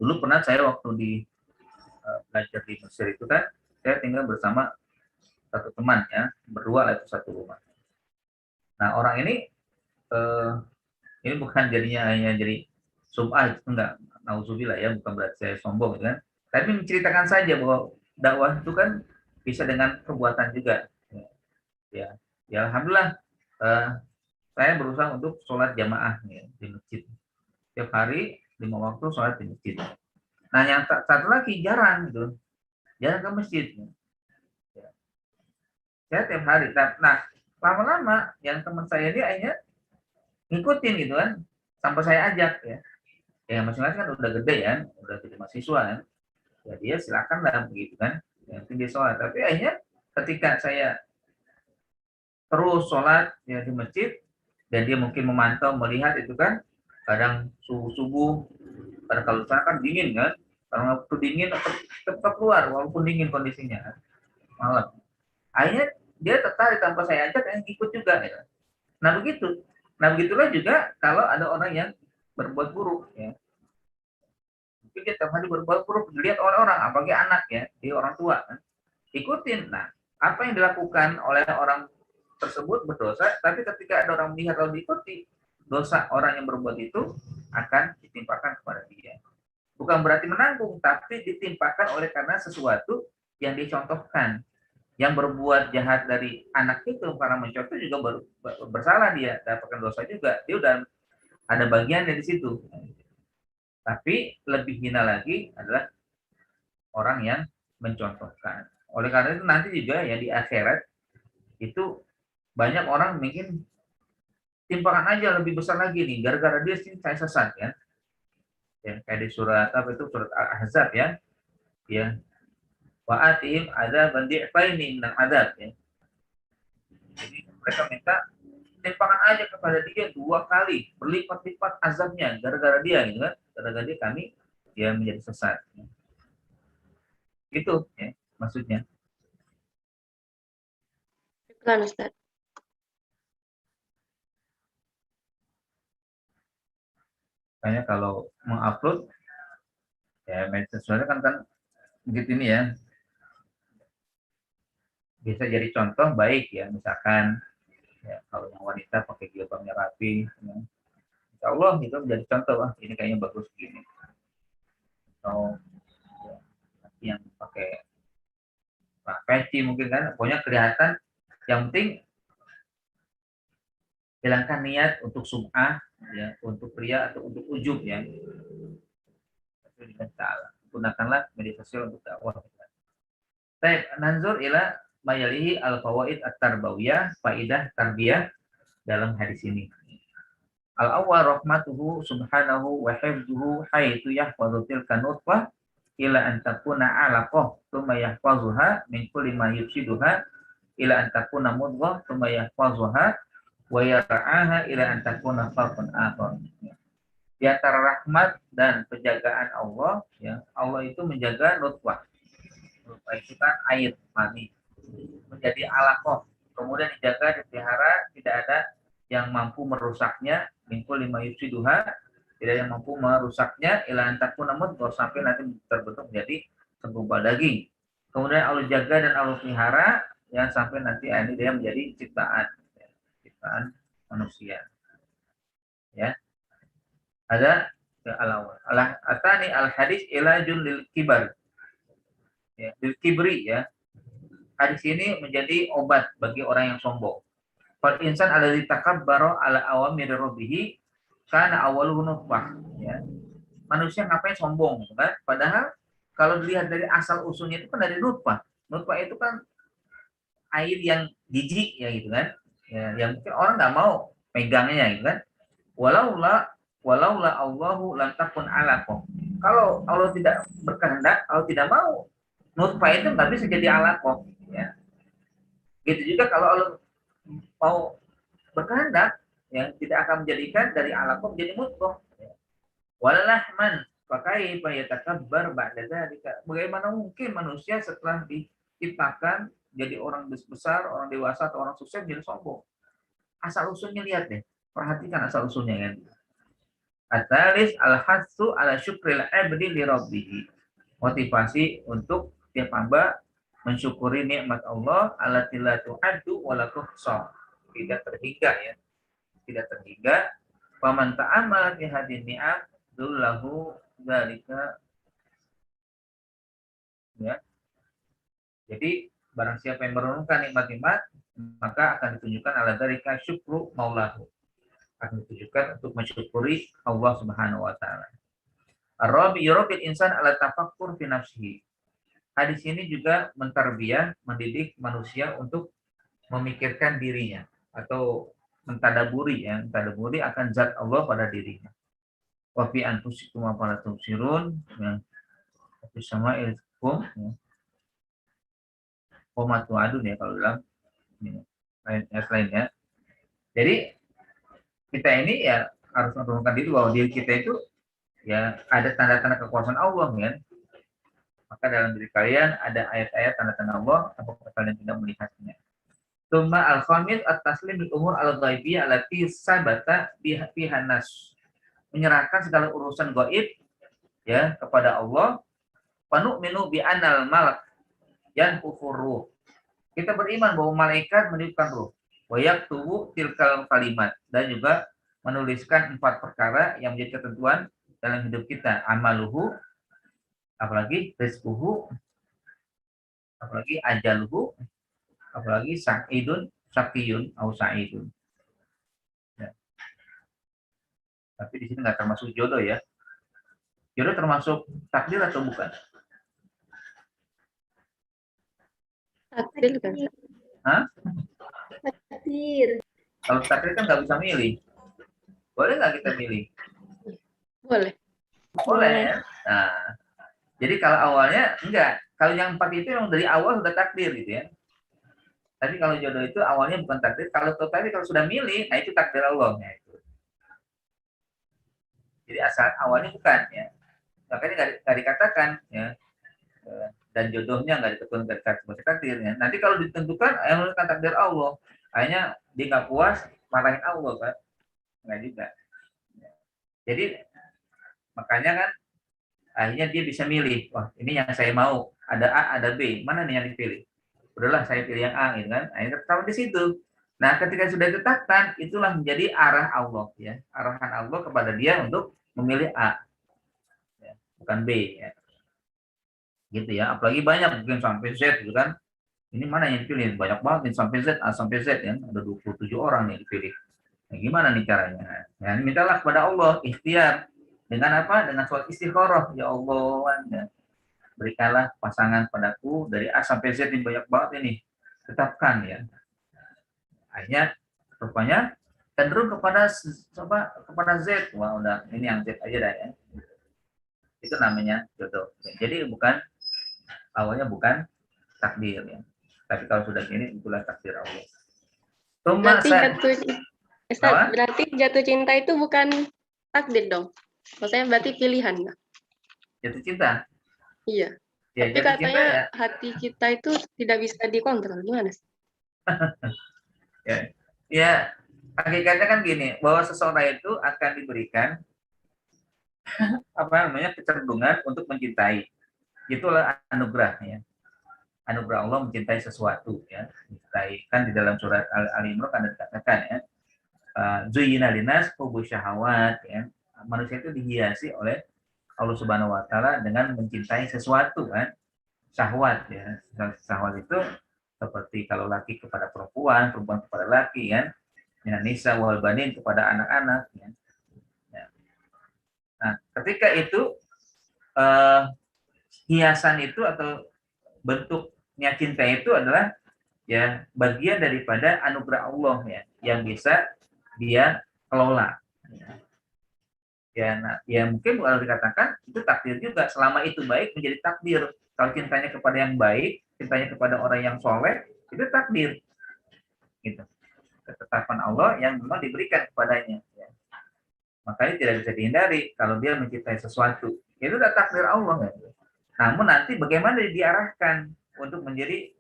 Dulu pernah saya waktu di belajar di Mesir itu kan, saya tinggal bersama satu teman ya, berdua lah itu satu rumah. Nah orang ini bukan jadinya hanya jadi sum'ah, enggak, nauzubillah ya, bukan berarti saya sombong gitu kan. Tapi menceritakan saja bahwa dakwah itu kan bisa dengan perbuatan juga. Ya, ya alhamdulillah saya berusaha untuk sholat jamaah ya, di masjid. Tiap hari 5 waktu sholat di masjid. Nah yang satu lagi jarang gitu, jarang ke masjid. Ya. Saya tiap hari. Nah lama-lama yang teman saya ini akhirnya ngikutin gitu kan, sampai saya ajak ya. Ya masing-masing kan udah gede ya, udah jadi mahasiswa kan. Ya dia silakan lah begitu kan. Yang tinggi sholat. Tapi akhirnya ketika saya terus sholat ya di masjid, dan dia mungkin memantau melihat itu kan, kadang subuh, kadang kalau sana kan dingin kan, kalau waktu dingin tetap keluar walaupun dingin kondisinya kan, malam. Akhirnya dia tertarik tanpa saya ajak, yang ikut juga ya. Nah begitulah juga kalau ada orang yang berbuat buruk ya, mungkin dia tiap hari berbuat buruk dilihat oleh orang, apalagi anak ya, dia orang tua kan, ikutin. Nah apa yang dilakukan oleh orang tersebut berdosa, tapi ketika ada orang melihat lalu diikuti, dosa orang yang berbuat itu akan ditimpakan kepada dia. Bukan berarti menanggung, tapi ditimpakan oleh karena sesuatu yang dicontohkan. Yang berbuat jahat dari anak itu karena mencontoh juga bersalah, dia dapatkan dosa juga. Dia udah ada bagiannya di situ. Tapi lebih hina lagi adalah orang yang mencontohkan. Oleh karena itu nanti juga ya di akhirat itu banyak orang mungkin timpakan aja lebih besar lagi nih, gara-gara dia sih saya sesat ya. Ya kayak di surat apa itu, surat Al-Ahzab ya. Ya. Wa atihim adzaban di'faini minal adzab ya. Jadi mereka minta timpakan aja kepada dia 2 kali, berlipat-lipat azabnya gara-gara dia gitu kan. Gara-gara dia dia menjadi sesat. Ya. Itu ya maksudnya. Kan Ustaz. Makanya kalau mengupload ya media sosial kan begitu ini ya, bisa jadi contoh baik ya, misalkan ya, kalau yang wanita pakai jilbabnya rapi ya. Insya Allah itu menjadi contoh, ini kayaknya bagus gini. Atau ya, yang pakai peci mungkin kan, pokoknya kelihatan, yang penting hilangkan niat untuk sum'ah ya, untuk pria atau untuk ujub ya. Itu dengan salah. Gunakanlah media sosial untuk dakwah. Baik, nanzur ila mayalihi al-fawaid at-tarbawiyah, faidah tarbiyah dalam hadis ini. Al-awwal rahmatuhu subhanahu wa hifdzuhu haitsu yahfazu tilka nutfah ila an takuna 'alaqah tsumma yahfazuha min kulli ma yufsiduha ila an takuna mudghah tsumma yahfazuha wa yar'aha ila an takuna khalqan akhar. Di antara rahmat dan penjagaan Allah ya, Allah itu menjaga nutfah. Nutfah itu kan air mani menjadi alaqah, kemudian dijaga, dipelihara, tidak ada yang mampu merusaknya, mingkul lima yufsiduha, tidak yang mampu merusaknya ila antakun namun sampai nanti terbentuk menjadi segumpal daging. Kemudian Allah jaga dan Allah pelihara yang sampai nanti ini dia menjadi ciptaan manusia. Ya. Ada al-awwal. Atani al-hadis ilajun lil kibar. Ya, lil kibri ya. Hadis ini menjadi obat bagi orang yang sombong. Fal insan alladzi takabbara ala awamir rabbih kana awwaluhu nutfah ya. Manusia ngapain sombong kan? Padahal kalau dilihat dari asal usulnya itu kan dari nutfah. Nutfah itu kan air yang jijik ya gitu kan. Ya, yang mungkin orang nggak mau pegangnya gitu kan. Walaula Allahu lam takun alaqah. Kalau Allah tidak berkehendak, Allah tidak mau, nutfah itu nggak bisa jadi alaqah ya. Gitu juga kalau Allah mau berkehendak, yang tidak akan menjadikan dari alaqah menjadi mudghah. Walahman pakai yatakabbar ba'da dzalika. Bagaimana mungkin manusia setelah diciptakan jadi orang besar, orang dewasa atau orang sukses jadi sombong? Asal usulnya lihat deh. Perhatikan asal usulnya kan. Atalis al-hasu ala syukril abdi li rabbih. Motivasi untuk tiap hamba mensyukuri nikmat Allah allati la tu'addu wa la tuhsa. Tidak terhingga ya. Tidak terhingga. Faman ta'amala fi hadhihi ni'am dullahu dzalika ya. Jadi barang siapa yang merenungkan nikmat-nikmat maka akan ditunjukkan ala dzalika syukru maulahu. Akan ditujukan untuk mensyukuri Allah Subhanahu wa taala. Ar-rabi yurabil insan ala tafakkur fi nafsihi. Hadis ini juga mentarbiyah, mendidik manusia untuk memikirkan dirinya atau mentadaburi ya, mentadaburi akan zat Allah pada dirinya. Wa fi anfusikum wa la tubsirun ya. Tapi sama ilkum ya. Qomatu adun ya kalau dalam ayat lainnya. Jadi kita ini ya harus menurunkan diri bahwa diri kita itu ya ada tanda-tanda kekuasaan Allah kan. Maka dalam diri kalian ada ayat-ayat tanda-tanda Allah apakah kalian tidak melihatnya. Tsumma al-khamis at-taslim bil umur al-ghaibiyah allati sabata biha nas. Menyerahkan segala urusan gaib ya kepada Allah. Panu'minu bi anal malak yanfufur ruh. Kita beriman bahwa malaikat meniupkan ruh. Wayak tubuh tilkal kalimat dan juga menuliskan 4 perkara yang menjadi ketentuan dalam hidup kita. Amaluhu, apalagi rizquhu, apalagi ajaluhu, apalagi sa'idun, sakiyun, au sa'idun. Ya. Tapi di sini nggak termasuk jodoh ya. Jodoh termasuk takdir atau bukan? Takdir kan? Hah? Takdir. Kalau takdir kan nggak bisa milih. Boleh nggak kita milih? Boleh. Boleh. Nah, jadi kalau awalnya enggak. Kalau yang 4 itu yang dari awal sudah takdir gitu ya. Tapi kalau jodoh itu awalnya bukan takdir. Kalau tadi kalau sudah milih, nah itu takdir Allah. Nah, itu. Jadi asal awalnya bukan ya. Makanya nggak dikatakan ya. Dan jodohnya nggak ditentukan sebagai takdirnya. Nanti kalau ditentukan, yang menentukan takdir Allah, akhirnya dia nggak puas, marahin Allah kan? Nggak juga. Jadi makanya kan akhirnya dia bisa milih, wah ini yang saya mau, ada A, ada B, mana nih yang dipilih? Udahlah saya pilih yang A, gitu kan? Akhirnya tetap di situ. Nah ketika sudah ditetapkan, itulah menjadi arah Allah ya, arahan Allah kepada dia untuk memilih A, ya, bukan B ya. Gitu ya, apalagi banyak mungkin sampai Z gitu kan. Ini mana yang dipilih? Banyak banget nih sampai Z, A sampai Z ya. Ada 27 orang yang dipilih. Nah, gimana nih caranya? Ya, mintalah kepada Allah ikhtiar. Dengan apa? Dengan sholat istikharah. Ya Allah, ya. Berikanlah pasangan padaku dari A sampai Z ini banyak banget ini. Tetapkan ya. Akhirnya rupanya cenderung kepada Z. Wah, udah ini yang Z aja dah ya. Itu namanya jodoh. Jadi awalnya bukan takdir ya. Tapi kalau sudah gini itulah takdir Allah. Berarti jatuh cinta itu bukan takdir dong. Maksudnya berarti pilihan enggak? Jatuh cinta? Iya. Ya, tapi katanya ya, hati kita itu tidak bisa dikontrol. Gimana sih? ya, hakikatnya kan gini, bahwa seseorang itu akan diberikan kecenderungan untuk mencintai. Itulah anugerah ya. Anugerah Allah mencintai sesuatu ya. Mencintai, kan di dalam surat Al-Imran kan dikatakan ya, zuyyina linas hubbu syahawat ya. Manusia itu dihiasi oleh Allah Subhanahu wa taala dengan mencintai sesuatu kan. Syahwat ya. Syahwat itu seperti kalau laki kepada perempuan, perempuan kepada laki kan. Ya, nisa wal banin kepada anak-anak ya. Ya. Nah, ketika itu hiasan itu atau bentuknya cinta itu adalah ya bagian daripada anugerah Allah ya yang bisa dia kelola. Ya, nah, ya mungkin kalau dikatakan itu takdir juga, selama itu baik menjadi takdir. Kalau cintanya kepada yang baik, cintanya kepada orang yang soleh, itu takdir. Gitu. Ketetapan Allah yang memang diberikan kepadanya. Ya. Makanya tidak bisa dihindari kalau dia mencintai sesuatu. Itu udah takdir Allah. Ya. Namun nanti bagaimana diarahkan untuk menjadi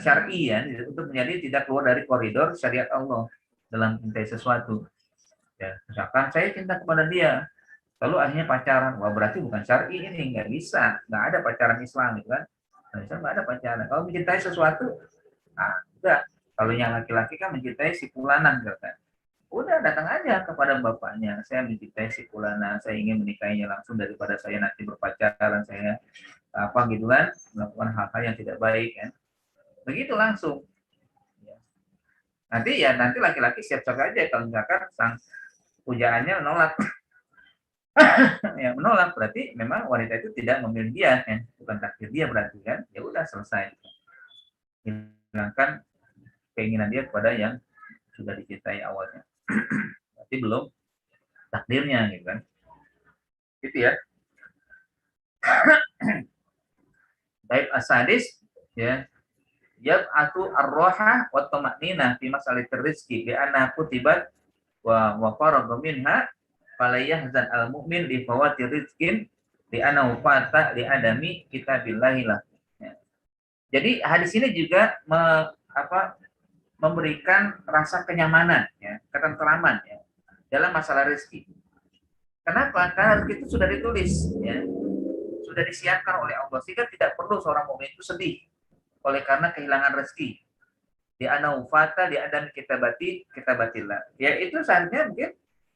syar'i ya, untuk menjadi tidak keluar dari koridor syariat Allah dalam mencintai sesuatu. Ya, misalkan saya cinta kepada dia, lalu akhirnya pacaran, wah berarti bukan syar'i ini, nggak bisa, nggak ada pacaran Islam gitu kan? Nggak ada pacaran. Kalau mencintai sesuatu, nah udah. Kalau yang laki-laki kan mencintai si fulanan gitu kan? Udah datang aja kepada bapaknya, saya mencintai si fulana, saya ingin menikahinya langsung daripada saya nanti berpacaran, saya apa gitu kan, melakukan hal-hal yang tidak baik kan? Begitu langsung. Nanti laki-laki siap-siap aja kalau misalkan sang pujaannya menolak. Ya menolak berarti memang wanita itu tidak memilih dia kan, bukan takdir dia berarti kan, ya udah selesai, hilangkan keinginan dia kepada yang sudah dicintai awalnya. Berarti belum takdirnya gitu kan, gitu ya. Baik asadis ya, yab'atu ar-roha wa tama'nina fi mas'alatir rizqi bi anna kutibat wa faragha minha fala yahzan al-mu'min li fawati rizqin li anna fata li adami kitabillahi lah. Ya. Jadi hadis ini juga memberikan rasa kenyamanan ya, ketentraman ya dalam masalah rezeki. Kenapa? Karena rezeki itu sudah ditulis ya. Sudah disiapkan oleh Allah sehingga tidak perlu seorang mukmin itu sedih oleh karena kehilangan rezeki. Di anaufata di adam kitabatillah. Ya itu seharusnya mungkin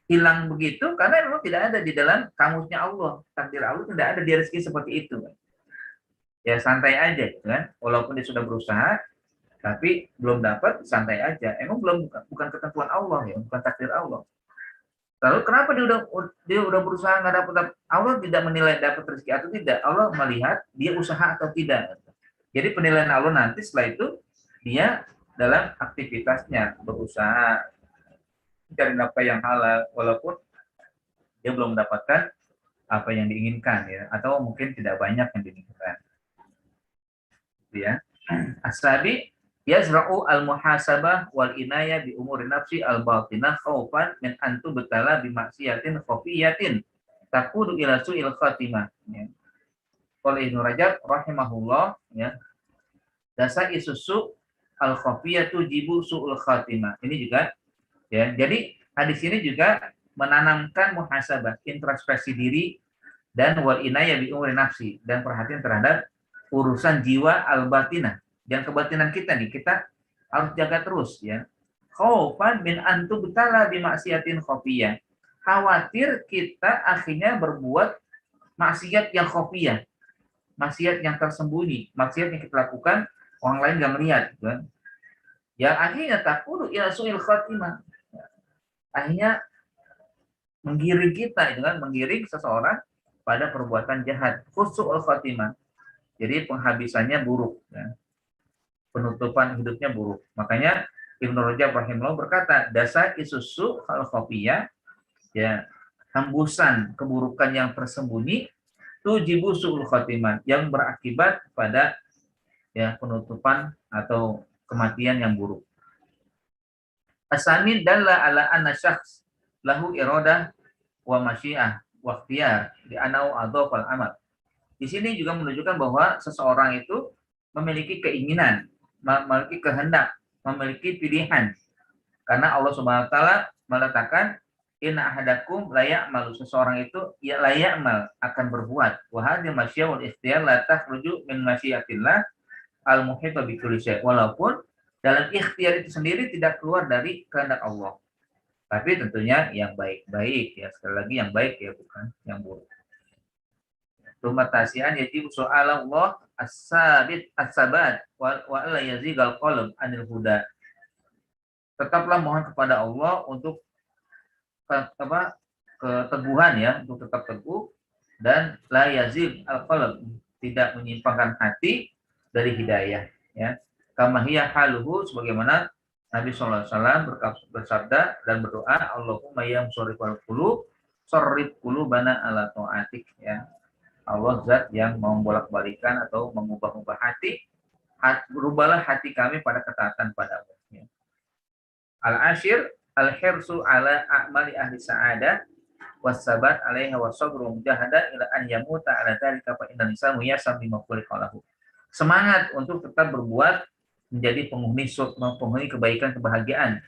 hilang begitu karena memang tidak ada di dalam kamusnya Allah. Takdir Allah tidak ada di rezeki seperti itu. Ya santai aja kan. Walaupun dia sudah berusaha tapi belum dapat, santai aja. Emang bukan ketentuan Allah ya, bukan takdir Allah. Lalu kenapa dia udah berusaha nggak dapat? Allah tidak menilai dapat rezeki atau tidak. Allah melihat dia usaha atau tidak. Jadi penilaian Allah nanti setelah itu dia dalam aktivitasnya berusaha mencari nafkah yang halal walaupun dia belum mendapatkan apa yang diinginkan ya, atau mungkin tidak banyak yang diinginkan. Ya. Asabi yazra'u al-muhasabah wal inayah bi umuri nafsi al-batinah khaufan min antu betala bi maksiatin khafiyatin takudu ila su'il khatimah ya. Oleh Ibnu Rajab rahimahullah ya, dasa isusu al-khafiyatu jibu su'ul khatimah. Ini juga ya. Jadi hadis ini juga menanamkan muhasabah, introspeksi diri, dan wal inayah bi umuri nafsi, dan perhatian terhadap urusan jiwa al-batinah. Yang kebatinan kita nih, kita harus jaga terus ya. Khaufan min antu betala bi maksiatin khafiyah. Khawatir kita akhirnya berbuat maksiat yang khafiyah, maksiat yang tersembunyi, maksiat yang kita lakukan orang lain nggak melihat kan. Yang akhirnya takudu ila su'il khatimah. Akhirnya menggiring kita itu kan, menggiring seseorang pada perbuatan jahat, khusu'ul khatimah. Jadi penghabisannya buruk ya. Penutupan hidupnya buruk. Makanya Ibnu Rajab rahimahullah berkata, dasa isusu al-khafiyah ya, hembusan keburukan yang tersembunyi tujibu su'ul khatimah, yang berakibat pada ya penutupan atau kematian yang buruk. Asani dalla ala anna syakhs lahu iradah wa masyiah wa ikhtiyar di anau adhafal amal. Di sini juga menunjukkan bahwa seseorang itu memiliki keinginan, memiliki kehendak, memiliki pilihan. Karena Allah Subhanahu wa taala meletakkan Inna ahadakum la ya'malu, seseorang itu ya la ya'mal akan berbuat. Wa hadhihi masyiah wal ikhtiyar la takhruju min masyiatillah al-muhita bi kulli syai'. Walaupun dalam ikhtiar itu sendiri tidak keluar dari kehendak Allah. Tapi tentunya yang baik-baik ya, sekali lagi yang baik ya, bukan yang buruk. Tumatasian yajib soal Allah as-sabit as-sabat wa la yazigal qalb anil huda. Tetaplah mohon kepada Allah untuk keteguhan ya, untuk tetap teguh, dan la yazil al-qalb, tidak menyimpangkan hati dari hidayah ya. Kama hiya haluhu, sebagaimana Nabi sallallahu alaihi wasallam bersabda dan berdoa, Allahumma ya musarrifal qulub sarrif qulubana ala ta'atik ya. Allah zat yang membolak-balikan atau mengubah-ubah hati, berubahlah hati kami pada ketaatan padamu ya. Al-ashir al-hirsu ala a'mali ahli sa'adah wassabat alaiha wasabru mujahada ila an yamuta ala dzalika fa inna lisamu yasam bima khuliqalahu. Semangat untuk tetap berbuat menjadi penghuni kebaikan, kebahagiaan.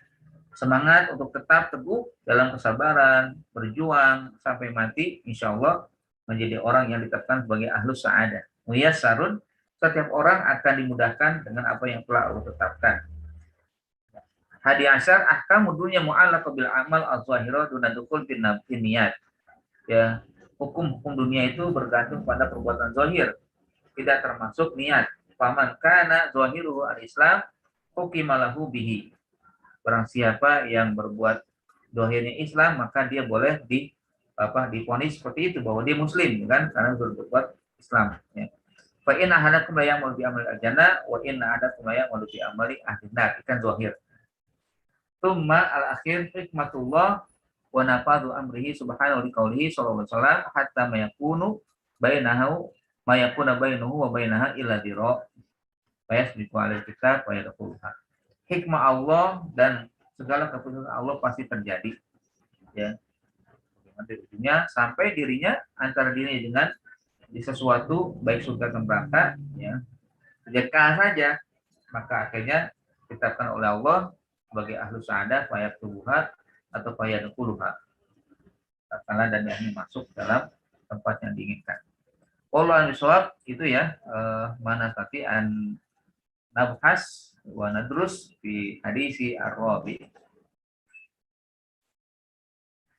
Semangat untuk tetap teguh dalam kesabaran, berjuang sampai mati, insya Allah menjadi orang yang ditetapkan sebagai ahlus sa'adah. Muyassarun, setiap orang akan dimudahkan dengan apa yang telah Allah tetapkan. Hadi asyar ahkamu dunya mu'allaqah bil amal az-zahira duna dukul bin niyat. Ya, hukum-hukum dunia itu bergantung pada perbuatan zahir, tidak termasuk niat. Faman kana zahiruhu al-islam hukimalahu bihi. Barang siapa yang berbuat zahirnya Islam, maka dia boleh diponis seperti itu bahwa dia muslim kan, karena berbuat Islam ya. Fa inna ahadakum la ya'malu bi amali al-jannah wa inna ahadakum la ya'malu bi amali ahli nar. Ikan zahir. Tsumma al-akhir hikmatullah wa nafadhu amrihi subhanahu wa qawlihi sallallahu alaihi wasallam hatta mayakunu bainahu mayakuna bainahu wa bainaha illa dira wa yasbiqu alal kitab wa yadkhuluha. Hikmah Allah dan segala keputusan Allah pasti terjadi ya. Nanti ujungnya sampai dirinya antara dirinya dengan di sesuatu baik surga atau neraka ya. Sejak saja maka akhirnya ditetapkan oleh Allah sebagai ahlu sa'adah fayak tubuhat atau fayak nukuluhat. Katakanlah dan yang masuk dalam tempat yang diinginkan. Allah al-Miswab itu ya, mana tadi an nabhas wa nadrus fi hadisi ar-rabi.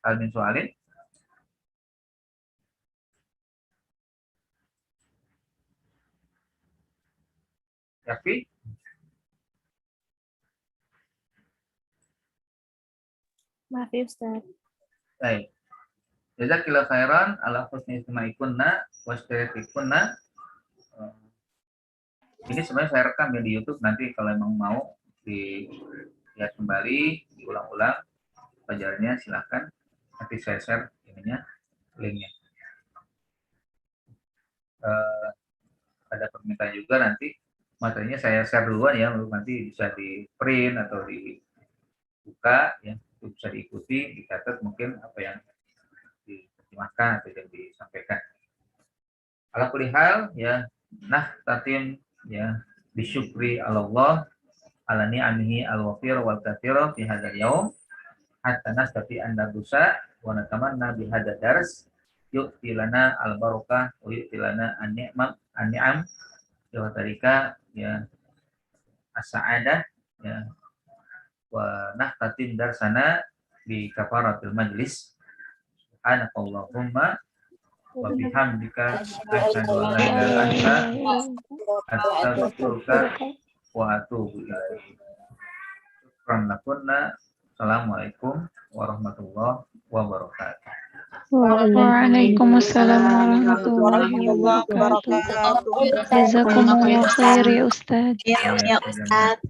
Al-min soalin. Yafi? Maaf ya Ustaz. Baik. Jazakallahu khairan ala husni istimaikunna wa istiratikunna. Ini sebenarnya saya rekam ya di YouTube, nanti kalau memang mau dilihat kembali, diulang-ulang pelajarannya silahkan. Nanti saya share ininya, linknya. Ada permintaan juga nanti materinya saya share duluan ya, nanti bisa di print atau dibuka ya. Itu bisa diikuti, dicatat mungkin apa yang diterjemahkan atau yang disampaikan. Ala kulli hal ya, nah tatim ya bisyukri Allah ala ni'amihi al-wafir wal katsira fi hadzal yaum hatta nastati an nadusa wa natamanna bi hadzal dars yu'ti lana al-barakah wa yu'ti lana an-ni'am wa tarika ya as-sa'adah ya. Wa nahtatim darsana bi kafaratul majlis. Subhanakallahumma wa bihamdika asyhadu an la ilaha illa anta astaghfiruka wa atubu ilaik. Syukran lakunna. Assalamualaikum warahmatullahi wabarakatuh. Waalaikumsalam warahmatullahi wabarakatuh. Jazakumullah khair ya Ustaz. Ya, Ustaz.